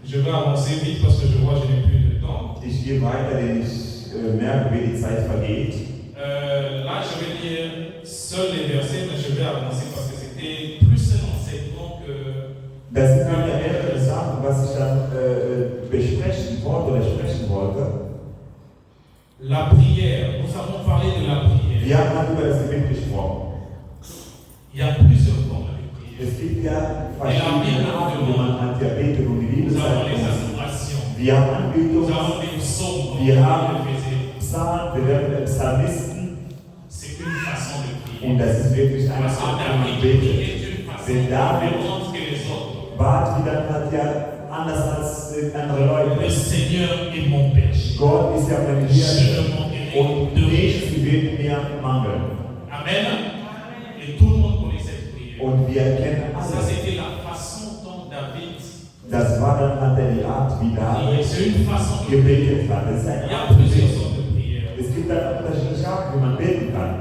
Je vais avancer vite parce que je vois que je n'ai plus de temps. Ich gehe weiter, denn ich merke, wie die Zeit vergeht. Là, je vais lire seuls les versets, mais je vais avancer parce que c'était plus un enseignement que. Das sind dann ja mehrere Sachen, was ich dann besprechen wollte oder sprechen wollte. La prière, nous avons parlé de la prière. Wir haben über das Gebet gesprochen. Il y a plusieurs formes de prière. Es gibt ja verschiedene Arten, wie man hat ja betet und die Bibel Nous avons sagt les uns, adorations, wir haben Anbetung, nous avons les psaumes, comme Wir on haben le faisait. Psalmen, wir haben Psalmisten C'est une façon de prier. und das ist wirklich eine Parce que Art, wie man David betet. priait d'une façon Wenn David différente que les autres. bat, wie dann hat ja anders als andere Leute. Le Seigneur est mon berger. Gott ist ja mein Je Hirte ne manquerai und de rien. nichts wird mir mangeln. Amen. Et tout le monde connaît cette prière. Und wir kennen Ça, alles. c'était la façon dont David. Das war dann halt die Art, wie David C'est une façon de gebetet hat. Das ist Il eine y a Art plusieurs Gebet. sortes de prières. Es gibt dann unterschiedliche Arten, wie man beten kann.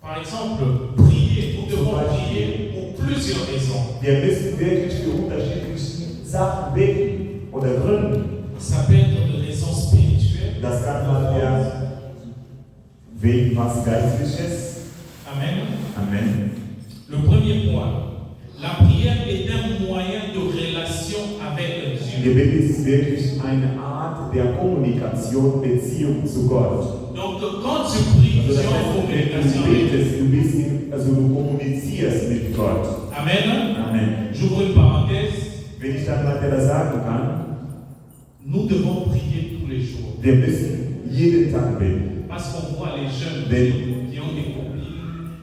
Par exemple, prier. Nous devons prier pour plusieurs raisons. Wir müssen wirklich für unterschiedliche Sachen beten oder gründen. Ça peut être de raisons spirituelles. Das kann man ja wegen was Geistliches. Amen. Amen. Le premier point. La prière est un moyen de relation avec Dieu. Gebet ist wirklich eine Art der Kommunikation, Beziehung zu Gott. Donc, quand tu pries, Also tu das es en heißt, wenn communication du avec Dieu. betest, du kommunizierst mit Gott. Amen. Amen. J'ouvre une parenthèse. Wenn ich dann weiter sagen kann, Nous devons prier tous les jours. wir müssen jeden Tag beten. Parce qu'on voit les jeunes Denn qui ont des copines.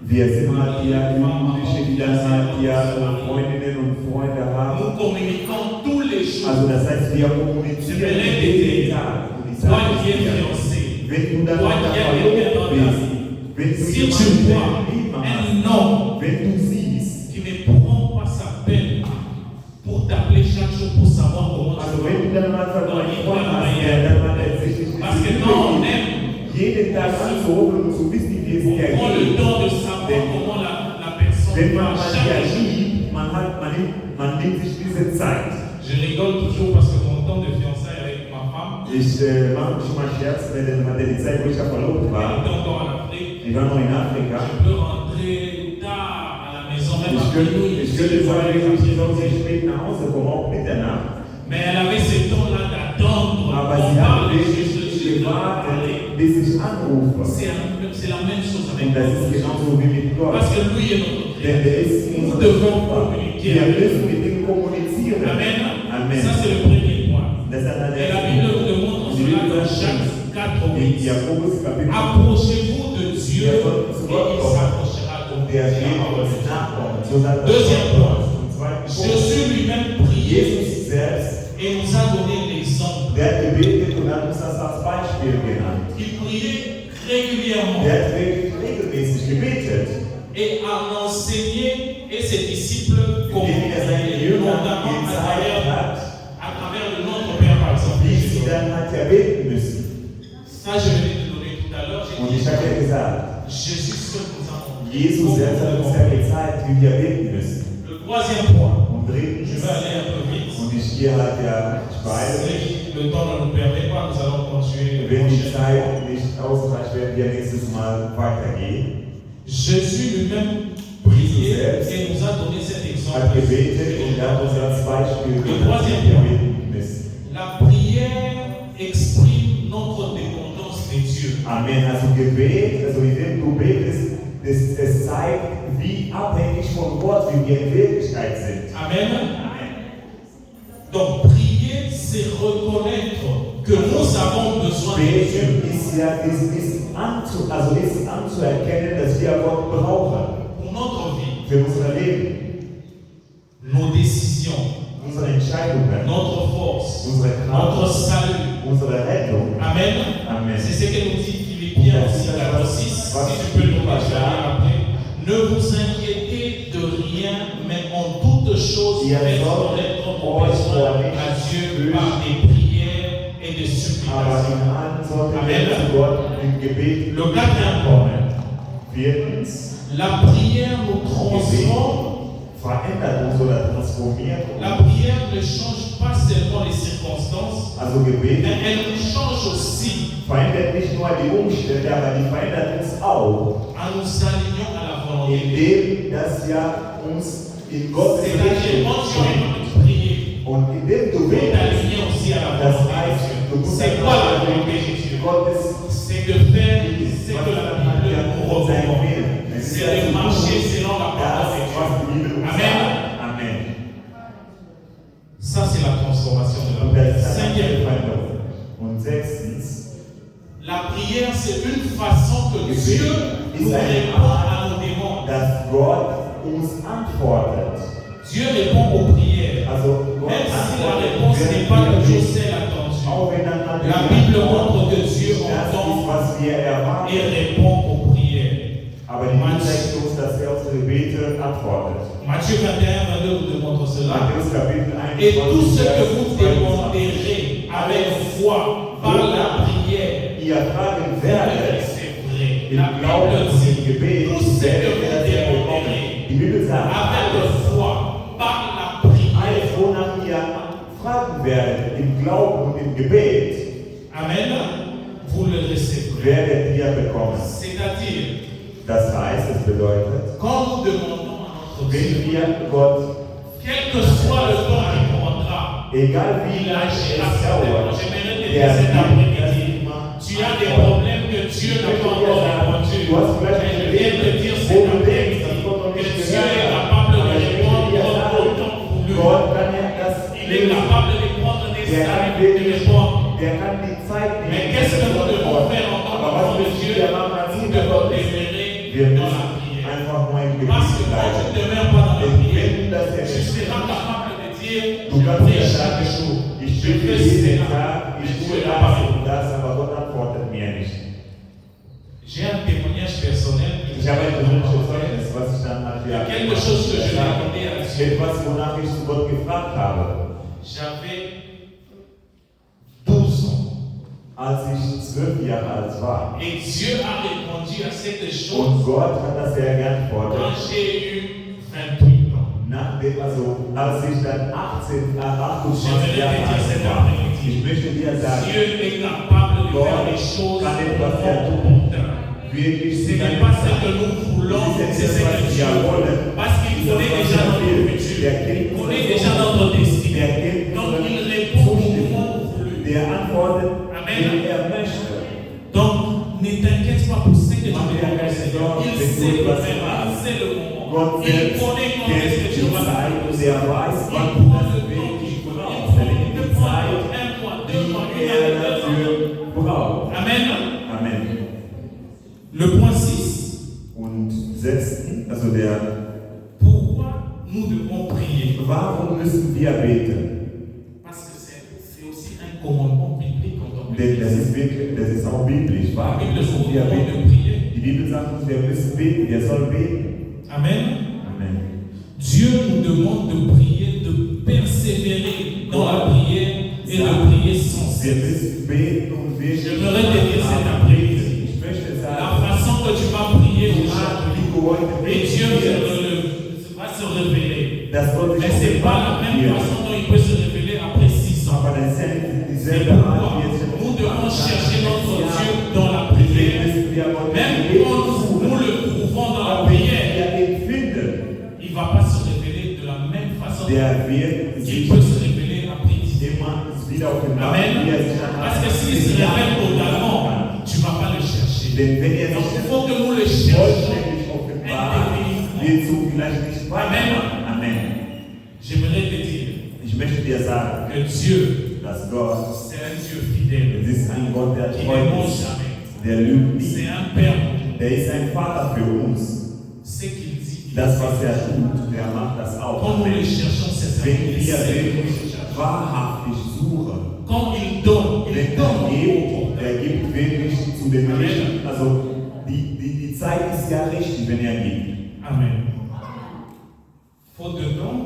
wir sind halt ja Jugendliche, die dann halt ja Freundinnen und Freunde haben. Nous communiquons tous les jours. Also das heißt, wir kommunizieren jeden Tag. Und ich Toi sage qui es es dir, fiancé, wenn du dann toi weiter qui as quelqu'un dans verlobt ta bist, vie, wenn du si tu jemanden vois lieb hast, un homme wenn du siehst, qui ne prend pas sa peine pour t'appeler chaque jour pour savoir comment tu also vas. wenn du dann mal einen Freund hast, der dann mal tatsächlich Parce que quand on aime, jeden Tag anzurufen und zu wissen, wie es on dir prend le geht. temps de savoir comment la personne Wenn man va mal chaque ja jour. liebt, man nimmt sich diese Zeit. Je rigole toujours parce que mon temps de fiançailles avec ma femme, Ich mache schon mal Scherz, wenn die Zeit, wo ich ja verlobt elle war, était encore en Afrique. ich war noch in Afrika. Je peux rentrer tard à la maison, même Ich à könnte minuit. sagen, ich soll sehr spät nach Hause kommen, auch Mitternacht. Mais elle avait ce temps-là d'attendre. Aber On sie hat parle, wirklich je parle. gewartet, bis ich anrufe. C'est la même chose avec Und das ist nous. genauso wie mit Gott. Parce que lui est notre Denn Créateur. der ist Nous unser devons Schöpfer. communiquer Wir avec lui. müssen mit ihm kommunizieren. Amen. Amen. Ça, c'est le premier point. Das ist dann Et la Bible nous demande cela dans Jacques 4, in 8. Jakobus Kapitel Approchez-vous de Dieu Wir sollten zu et Gott il kommen. s'approchera de vous. der wird uns nachkommen. So sagt Deuxième point. Zum zweiten Punkt. Jésus lui-même priait Jesus selbst, et nous a donné l'exemple. der hat gebetet und hat uns das als Beispiel genannt. Il priait régulièrement Der hat wirklich regelmäßig gebetet, et a enseigné et ses disciples comment indem er seine prier, Jünger notamment gezeigt hat, à travers le Notre Père, par exemple. wie sie dann hat ja beten müssen. Ça, je venais de donner tout à l'heure. Und J'ai ich dit, habe ja gesagt, Jésus seul nous a montré. Jesus selbst hat uns ja gezeigt, wie wir beten müssen. Le troisième point, Und je drittens, vais aller un peu vite. und ich hier hat ja Speise. Si le temps ne nous permet pas, nous allons continuer. Wenn die Zeit nicht ausreicht, werden wir nächstes Mal weitergehen. Jésus lui-même priait et nous a donné cet exemple. Hat gebetet und er hat uns als Beispiel Le genannt, troisième wie wir point. beten müssen. La prière exprime notre dépendance de Dieu. Amen. Also Gebet, also indem du betest, es zeigt, wie abhängig von Gott wir in Wirklichkeit sind. Amen. Donc prier, c'est reconnaître que nous avons besoin de Dieu Beten ist ja ist anzuerkennen, dass wir Gott brauchen pour notre vie, für unser Leben, nos décisions, unsere Entscheidungen, notre force, unsere notre Kraft, salut. unsere Rettung. Amen. Amen. C'est ce que nous dit Philippiens aussi, 14:6. Si tu peux le partager après. Ne vous inquiétez de rien, mais en toutes choses, faites connaître vos besoins à Dieu par des prières et des Aber supplications. in allen sollten Amen. wir zu Gott im Gebet Le quatrième point. Viertens, La prière nous transforme. verändert uns oder transformiert La uns. prière ne change pas seulement les circonstances, Also Gebet mais elle nous change aussi verändert nicht nur die Umstände, aber die verändert uns auch, en nous alignant à la volonté de Dieu. indem das ja uns in Gottes C'est-à-dire, Richtung quand tu bringt. es prier, Und indem du tu es betest, aligné aussi à la das volonté heißt, de du Dieu. musst C'est quoi la volonté de Dieu? Gottes C'est de faire ce que la Bible nous recommande. C'est de marcher selon la parole de Dieu. Amen. Amen. Ça, c'est la transformation de la Und prière. das ist eine Cinquième point. Veränderung. Und sechstens, La prière, c'est une façon que Gebet Dieu ist nous eine répond à Art, nos demandes. dass Gott uns antwortet. Dieu répond aux prières. Also Gott Même si la antwortet, réponse n'est pas toujours celle attendue. auch wenn dann La Bible montre que Dieu das ist, entend was wir et erwarten. répond aux prières. Aber die Bibel zeigt uns, dass er unsere Gebete antwortet. Matthieu 21, 22 nous démontre cela. Matthäus Kapitel 21, Et tout ce que Vers vous 22. demanderez avec foi par la prière, Ihr fragen c'est werdet, vrai. im La Glauben Bible und dit im Gebet, tout ce que werdet vous ihr das bekommen. demanderez Die Bibel sagt, avec alles, foi par la prière. alles, wonach ihr fragen werdet, im Glauben und im Gebet, Amen. Vous le recevrez. werdet ihr bekommen. C'est-à-dire, Das heißt, es bedeutet, quand nous demandons à notre wenn Dieu, wir Gott, quel que soit le temps qu'il prendra, egal wie il lange agira es dauert, certainement. J'aimerais te dire der cet wird après-midi, das immer tu as des problèmes que Dieu n'a pas encore répondu. Du hast vielleicht Mais je ein viens te dire cet Leben, wo du denkst, après-midi dass Gott noch que nicht Dieu gehört est hat. capable de Aber ich möchte répondre dir autant sagen, voulu. Gott kann ja das Il est capable de répondre Der kann nécessairement de wirklich, répondre. der kann die Zeit Mais nehmen. qu'est-ce que nous devons faire en tant Aber was qu'enfants de müssen Dieu? wir machen als Nous Kinder devons Gottes? demeurer Wir dans la müssen prière. einfach nur im Parce Gebet que quand tu bleiben. ne demeures pas dans la Denn prière, wenn das der tu seras capable de dire, Du je kannst prie ja chaque sagen, jour. ich Je bitte fais jeden cela, Tag, mais ich Dieu tue n'a das pas und répondu. das, aber Gott antwortet mir nicht. J'ai un témoignage personnel. Ich habe ein persönliches Zeugnis, was ich dann halt Il y a quelque chose que je vais demander à Dieu. etwas, wonach ich zu Gott gefragt habe. J'avais 12 ans. Als ich 12 Jahre alt war. Et Dieu a répondu à cette chose Und Gott hat das ja geantwortet. quand j'ai eu 28 ans. Nachdem, also als ich dann 28 J'aimerais Jahre te dire alt cet war, après-midi. ich möchte dir sagen, Dieu est capable de faire des choses kann etwas opportunes. wirklich Ce n'est pas ce que nous voulons, c'est ce que Dieu veut. Parce qu'il connaît déjà notre futur. Il connaît déjà notre destinée. Donc il répond au moment voulu. der antwortet, Amen. wie möchte. Donc ne t'inquiète pas pour ce que tu Mach dir demandes au keine Seigneur. Sorgen, Il wenn sait du le etwas moment, il machst. sait le moment. Gott Il selbst connaît quand est-ce kennt que tu die vas Zeit faire. und er weiß, Il wann prend du das le temps wirklich qu'il brauchst. Er legt die Zeit, un mois, 2 mois, die une er année, 2 ans. dafür braucht. Amen. Amen. Le point 6. Und sechsten, also der, Pourquoi nous devons prier? warum müssen wir beten? Parce que c'est aussi un commandement biblique en tant que Denn das ist wirklich, das ist auch biblisch. La Warum Bible nous müssen wir demande beten? de prier. Die Bibel sagt uns, wir müssen beten, wir sollen beten. Amen. Amen. Dieu nous demande de prier, de persévérer dans la prière et de prier sans Wir cesse. müssen beten und wirklich. J'aimerais te dire cet après-midi. Ich möchte La sagen, façon que tu vas prier die aujourd'hui, Art, wie du heute et Dieu betest, va se révéler. dass Gott Mais sich ce n'est pas la même offenbart façon dont il peut se révéler à chercher notre Dieu dans la prière. Même quand nous le trouvons dans la prière, il ne va pas se révéler de la même façon qu'il peut se révéler après. Amen. Parce que s'il se révèle totalement, tu ne vas pas le chercher. Donc il faut que nous le cherchions. Amen. J'aimerais te dire que Dieu, c'est un Dieu fidèle. Qui ne ment jamais. C'est un Père. Ce qu'il dit, Das, was tut, macht das auch. quand nous le cherchons, c'est Wenn wir ça. wirklich wahrhaftig suchen, Quand il donne, gibt wirklich zu den Menschen. Also die Zeit ist ja richtig, wenn gibt. Amen. Faute de temps,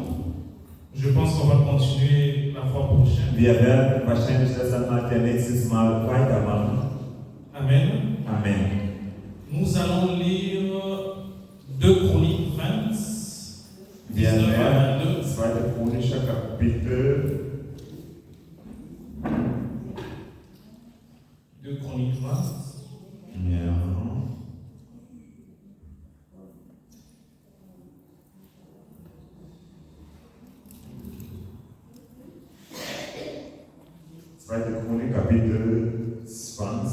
je pense qu'on va continuer la fois prochaine. Wir werden wahrscheinlich das dann mal nächstes Mal weitermachen. Amen. Amen. Nous allons lire 2 Chroniques 20, 19 à 22. 2. Chronischer Kapitel 2 Chroniques 20. Ja. 2. Chronik, Kapitel 20.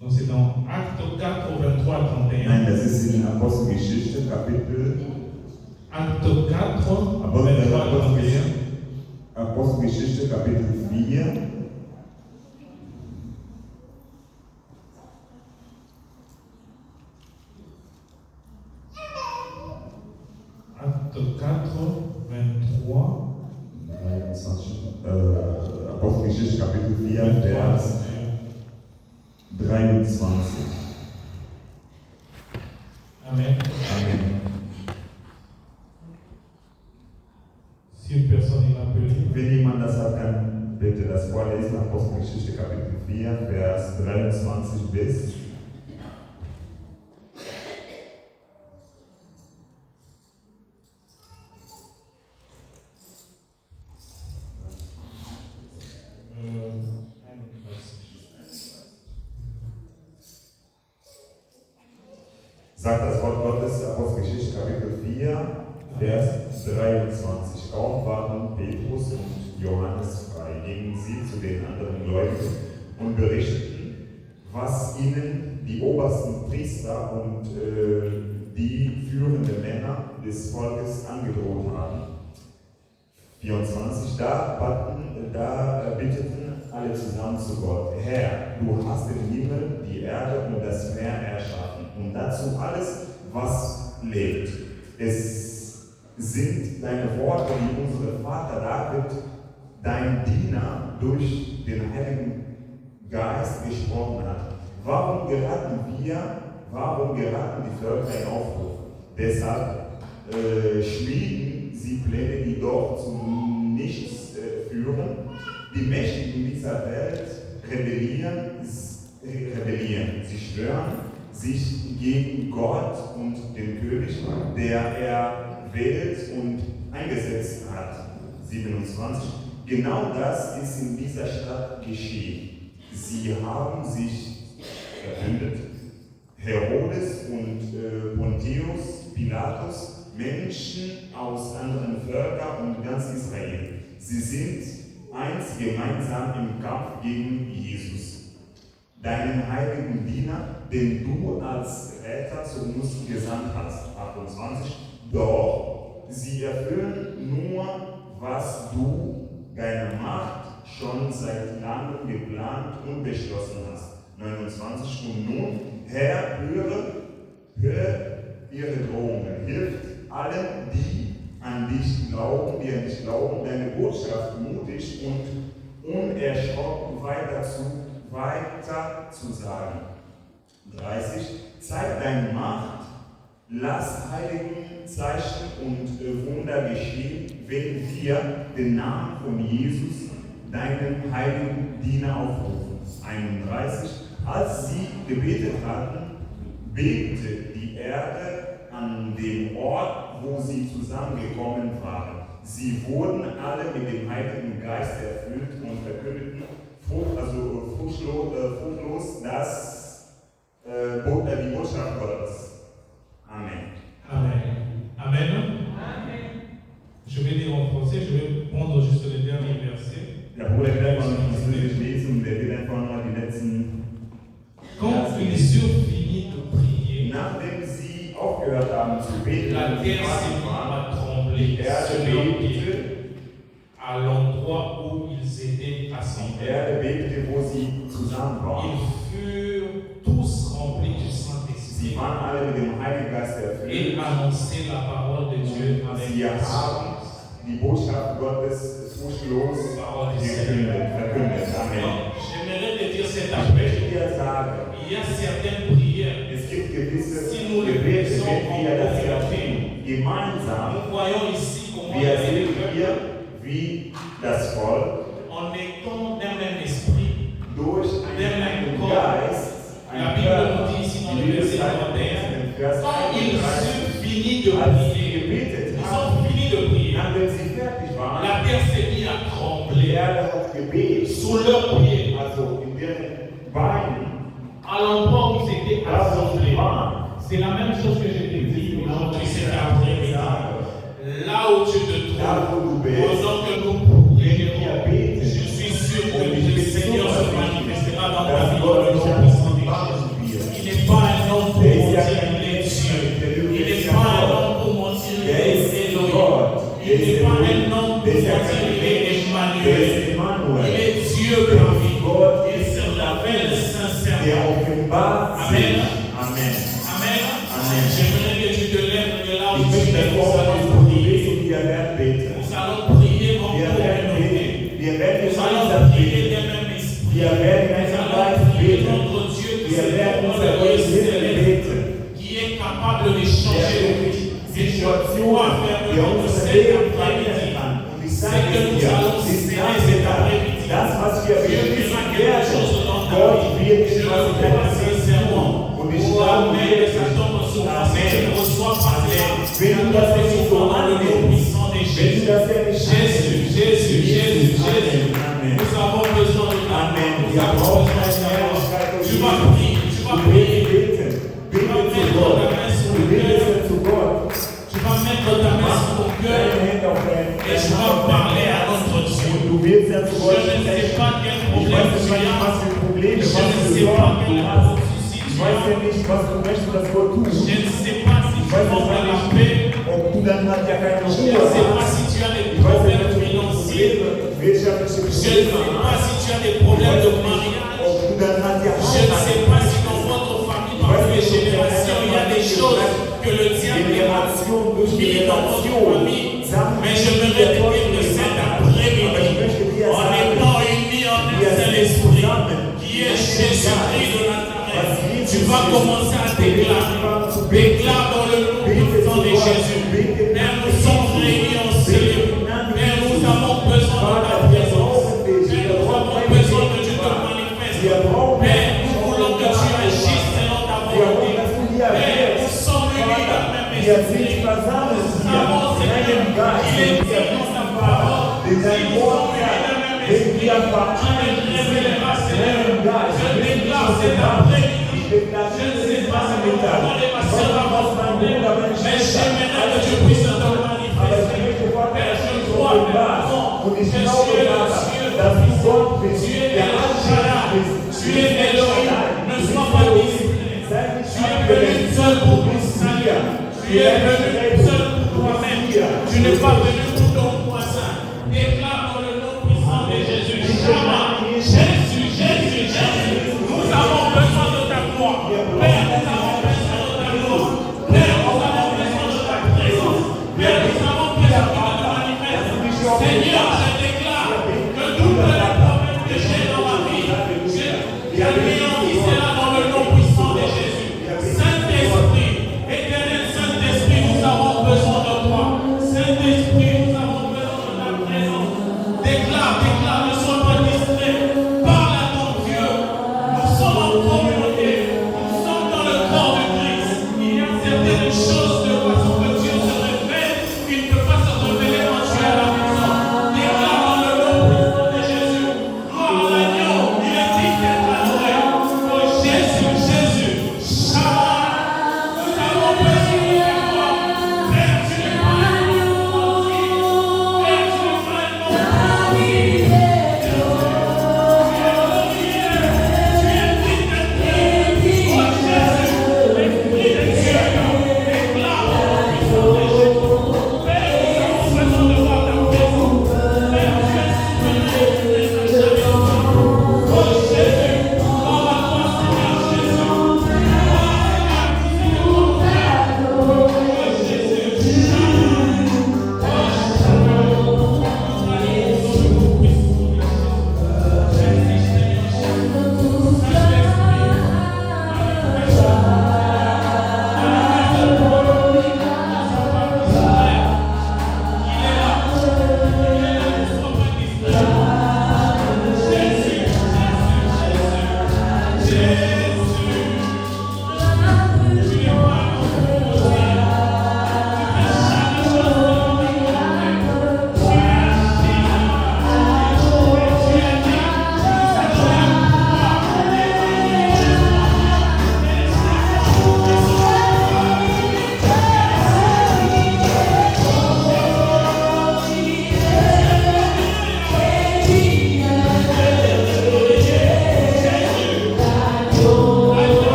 Donc c'est dans Acte 4, 23 à 31. Nein, das ist in Apostelgeschichte, Kapitel. Acte 4, 23 à 31. Apostelgeschichte, Kapitel 4. Acte 4, 23. Apostelgeschichte, Kapitel 4, Vers 23. Amen. Amen. Si une personne est appelée. Wenn jemand das hat, kann bitte das vorlesen. Apostelgeschichte, Kapitel 4, Vers 23 bis. Sagt das Wort Gottes, Apostelgeschichte Kapitel 4, Vers 23. Kaum waren Petrus und Johannes frei, gingen sie zu den anderen Gläubigen und berichteten, was ihnen die obersten Priester und die führenden Männer des Volkes angedroht haben. 24. Da bitteten alle zusammen zu Gott: Herr, du hast den Himmel, die Erde und das Meer erschaffen und dazu alles, was lebt. Es sind deine Worte, die unser Vater David, dein Diener, durch den Heiligen Geist gesprochen hat. Warum geraten die Völker in Aufruhr? Deshalb schmieden sie Pläne, die doch zu nichts führen. Die Mächtigen dieser Welt rebellieren. Sie schwören sich gegen Gott und den König, der er wählt und eingesetzt hat. 27. Genau das ist in dieser Stadt geschehen. Sie haben sich verbündet. Herodes und Pontius Pilatus, Menschen aus anderen Völkern und ganz Israel. Sie sind eins gemeinsam im Kampf gegen Jesus, deinen heiligen Diener, den du als Retter zu uns gesandt hast. 28. Doch sie erfüllen nur, was du, deine Macht, schon seit langem geplant und beschlossen hast. 29. Und nun, Herr, höre ihre Drohungen. Hilf allen, die an dich glauben, deine Botschaft mutig und unerschrocken weiter zu sagen. 30. Zeig deine Macht, lass heiligen Zeichen und Wunder geschehen, wenn wir den Namen von Jesus, deinen heiligen Diener, aufrufen. 31. Als sie gebetet hatten, bebte die Erde an dem Ort, wo sie zusammengekommen waren. Sie wurden alle mit dem Heiligen Geist erfüllt und verkündeten fruchtlos die Botschaft Gottes. Amen. Amen. Amen. Je vais lire en français, je vais prendre juste les derniers versets. Der Bruder wird mal in Französisch lesen und der wird einfach mal die letzten. Quand ils eurent fini de prier, Nachdem sie aufgehört haben zu beten, la terre s'est mise à trembler sous leurs pieds, à l'endroit où ils étaient assemblés. Erde bebte, wo sie zusammen waren. Ils furent tous remplis du Saint-Esprit Sie waren alle mit dem Heiligen Geist erfüllt. et annonçaient la parole de Dieu avec Sie haben die Botschaft Gottes fruchtlos verkündet. Amen. J'aimerais te dire cet Ich appel. möchte dir sagen, Il y a certaines prières. es gibt gewisse Si nous le Gebete, faisons wenn wir das en erfinden, gemeinsam, Nous voyons ici comment wir les sehen peuples, hier, wie das Volk en étant d'un même esprit, durch einen Geist, la Bible nous dit ici dans le verset 31, quand ils eurent fini de als sie prier, gebetet ils haben, ont fini de prier, nachdem sie fertig waren, la terre s'est mise à die trembler Erde hat gebetet, sous leurs pieds, also in deren Beinen, à l'endroit où ils étaient da wo sie assemblés. waren. C'est la même chose que je t'ai dit aujourd'hui cet après-midi. Là où tu te Da trouves, wo du bist, pendant que nous prions, wir beten, je suis sûr que le Seigneur se manifestera dans ta dass vie dans Gott le dich nom puissant de machen Jésus. wird. Il n'est pas un homme pour mentir, il est Dieu. Il n'est pas un homme pour mentir, il est Elohim. Il n'est pas un homme pour mentir, il est Emmanuel. Il est Dieu parmi nous. Il se révèle sincèrement. Der offenbart Amen. sich. Amen. Amen. Amen. J'aimerais que tu te lèves de là où Ich tu möchte es. Nous davor, allons dass du prier. bist und wir werden beten. Nous allons prier en Wir werden communauté. beten. Wir werden Nous allons gemeinsam prier beten. des mêmes esprits. Wir werden Nous gemeinsam allons Geist prier beten. notre Dieu qui Wir est werden dans unser le Gott lieu Himmel céleste, beten. qui est capable de changer Der nos vies. die Situation, faire der de unser cet Leben après-midi. verändern kann. Und ich C'est sage que nous dir, allons ist céder cet après-midi. das, was wir Dieu beschließen fera quelque chose werden, dans ta Gott vie. wird Je le etwas in crois deinem Leben sincèrement. tun. Und ich Oh, glaube Amen. wirklich, Ça tombe sur moi. Si tu ne reçois pas cela, wenn du das nicht so dans le nom annimmst, puissant de wenn du Jésus. das ja nicht Jésus, Jésus, Jésus, Jésus. Amen. Nous avons besoin de ta Amen. Nous Wir avons brauchen besoin eine de ta Herrlichkeit durch Tu vas Jesus. prier, tu vas Du prier. wirst beten. Bete zu Gott. Du betest zu Gott. Tu vas mettre ta main sur ton cœur Deine Hände auf dein et tu vas parler à notre Dieu. Und du wirst ja zu Je Gott ne sais sprechen. pas quel Ich problème weiß tu nicht, as. was für Probleme, Je was ne für sais pas Sorgen quel du hast. souci Ich tu weiß ja as. nicht, was du möchtest, dass Gott tut. Je ne sais pas si Ich tu weiß manques de la nicht, paix. ob du dann halt ja keine Je Ruhe ne sais pas hast. si tu as des Ich weiß ja problèmes nicht, ob du financiers. Probleme, wirtschaftliche Je ne Probleme sais pas hast. si tu as des problèmes de mariage. Ob du dann halt ja Je ne sais pas si dans votre famille, dans les générations, il y a des choses que le diable a mis dans votre famille. Mais je me répète que cet après-midi, en étant unis en un seul esprit, qui est Jésus-Christ de Nazareth, tu vas commencer à déclarer. Déclare dans le nom puissant de Jésus. Père, nous sommes réunis en ce lieu. Père, nous avons besoin de ta présence. Père, nous avons besoin que tu te manifestes. Père, nous voulons que tu agisses selon ta volonté. Père, nous sommes unis dans le même esprit. Nous savons, Seigneur, qu'il est dit dans ta parole. Si nous sommes unis dans le même esprit, tu les révéleras, Seigneur. Je déclare cet après-midi. Je ne sais pas si nous pouvons les passer avant ce moment, mais j'aimerais que tu puisses te manifester. Père, je crois maintenant que tu es le Dieu. Tu es El Shaddai. Tu es Elohim. Ne sois pas distrait. Tu es venu seul pour nous saluer. Tu es venu seul pour toi-même. Tu n'es pas venu pour ton voisin. Déclare dans le nom puissant de Jésus. Shama. Jésus, Jésus, Jésus. Nous avons besoin de ta gloire. Père, nous avons besoin de ta gloire. Père, nous avons besoin de ta présence. Père, nous avons besoin de ta manifeste. Seigneur, je déclare que toutes les problèmes que j'ai dans ma vie, j'anéantis cela dans le nom puissant de Jésus. Saint-Esprit, éternel Saint-Esprit, nous avons besoin de toi. Saint-Esprit, nous avons besoin de ta présence. Déclare, déclare, ne sois pas distrait. Parle à ton Dieu.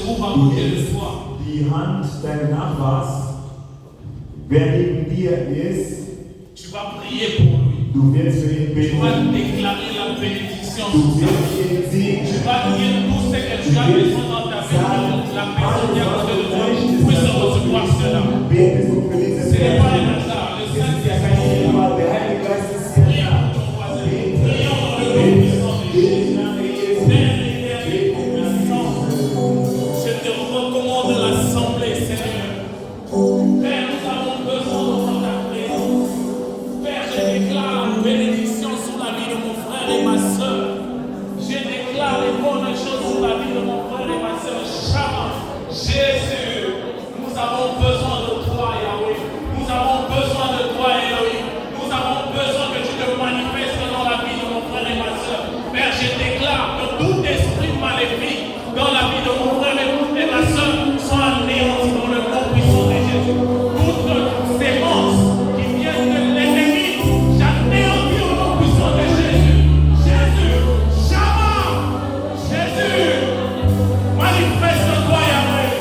secours à côté de toi. Die Hand deines Nachbars, wer neben dir ist, Tu vas prier pour lui. du wirst für ihn Tu beten. vas déclarer la bénédiction Du sur sa wirst vie. ihn segnen. Tu vas dire tout ce que tu as besoin dans ta vie. La personne qui est à côté de toi puisse recevoir cela. Betest du für diese Ce n'est pas un Person. hasard. Le Es ist ja Saint-Esprit kein est là. Zufall, der Heilige Geist ist ja Prions da. pour ton voisin. Prions dans le nom puissant de Jésus. Père éternel, puissant, je te recommande l'assemblée, Seigneur. Père, nous avons besoin de ta présence. Père, je déclare la bénédiction sur la vie de mon frère et ma soeur. Je déclare les bonnes choses sur la vie de mon frère et ma soeur. Chama, Jésus, nous avons besoin de toi, Yahweh. Nous avons besoin de toi, Elohim. Nous avons besoin que tu te manifestes dans la vie de mon frère et ma soeur. Père, je déclare que tout esprit maléfique dans la vie de mon frère et ma soeur soit anéanti dans le nom puissant de Jésus. Toute sémence qui vient de l'ennemi, j'anéantis au nom puissant de Jésus. Jésus, Shama, Jésus, manifeste-toi, Yahweh.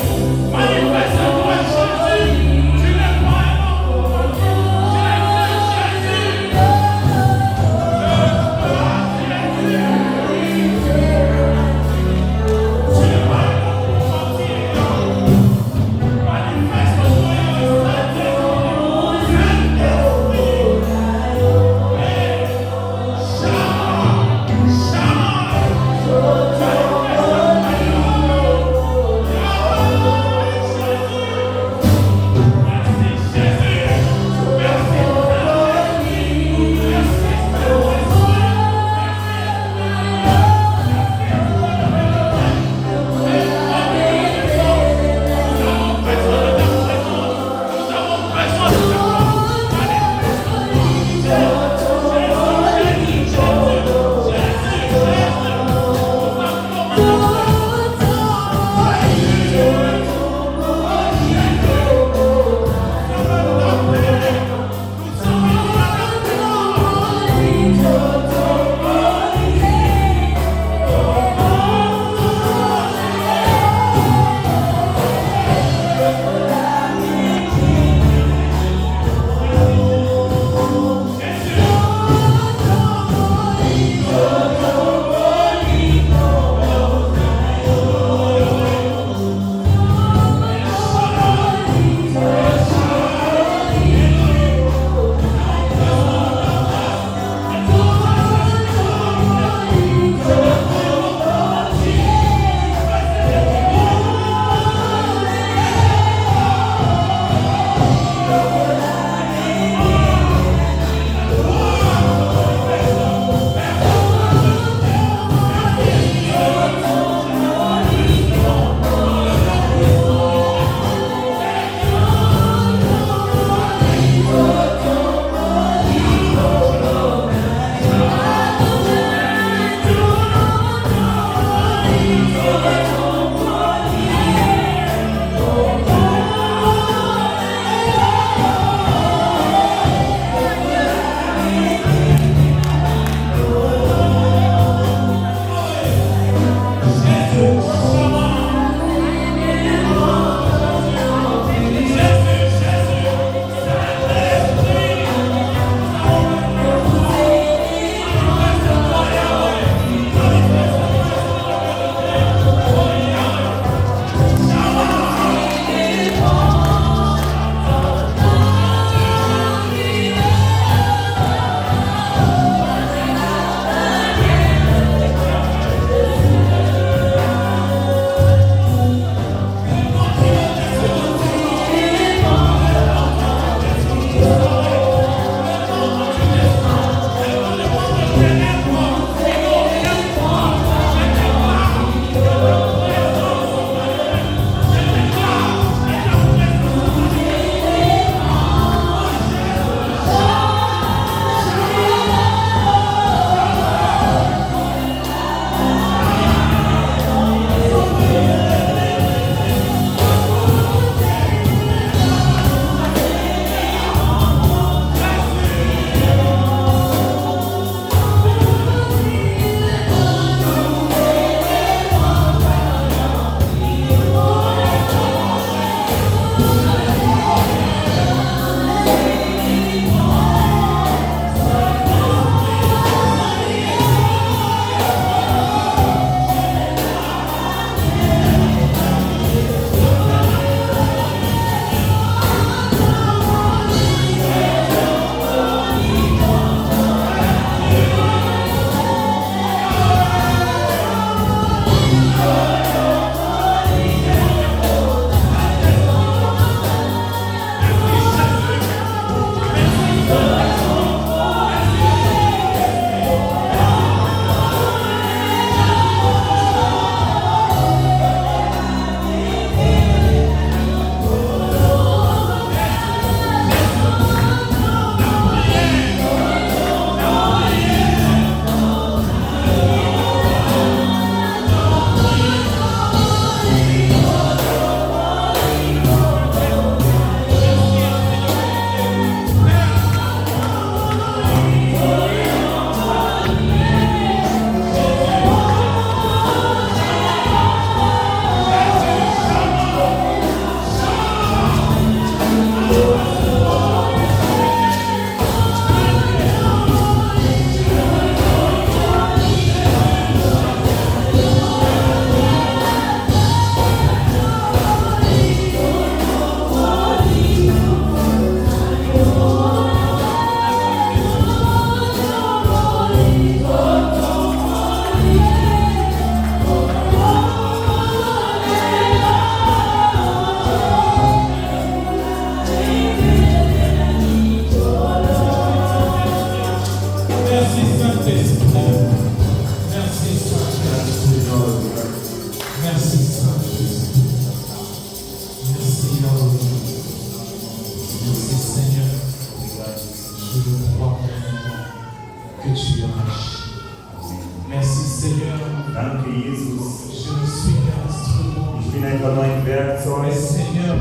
Werkzeug, Mais Seigneur,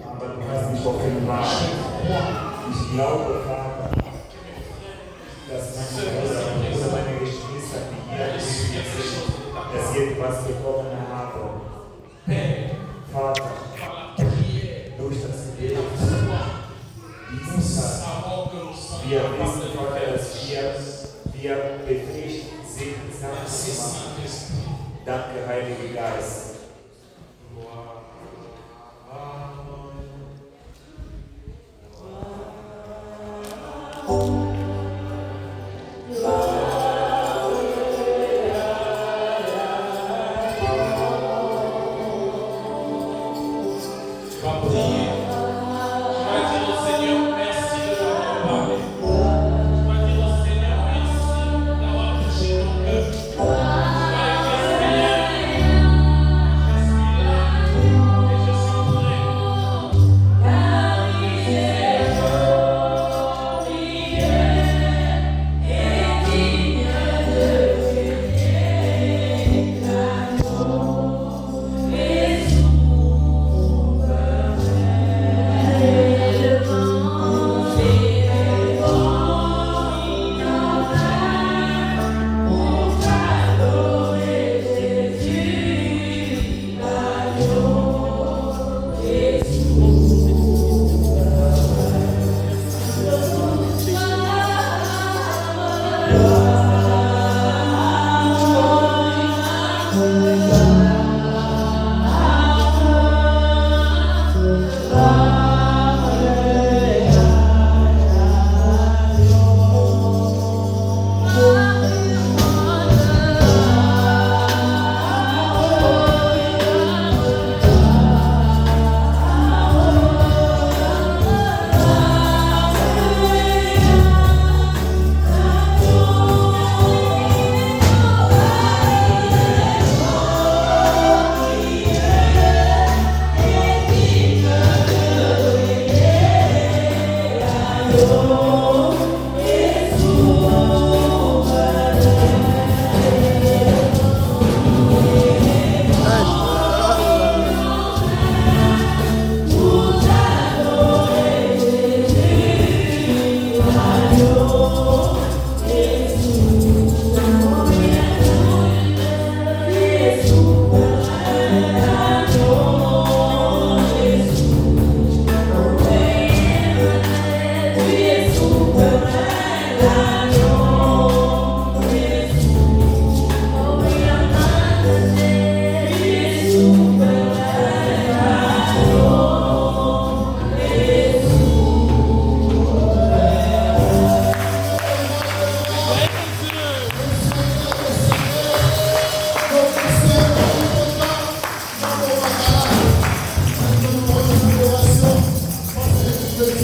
aber du hast mich offenbart. Ich glaube, Vater, dass meine Brüder oder meine Geschwister, die hier sind, dass ich etwas bekommen habe. Vater, durch das Gebet, diesen Tag, wir wissen, Vater, dass wir befähigt sind, Sachen zu machen. Danke, Heiliger Geist.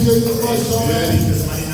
Für dieses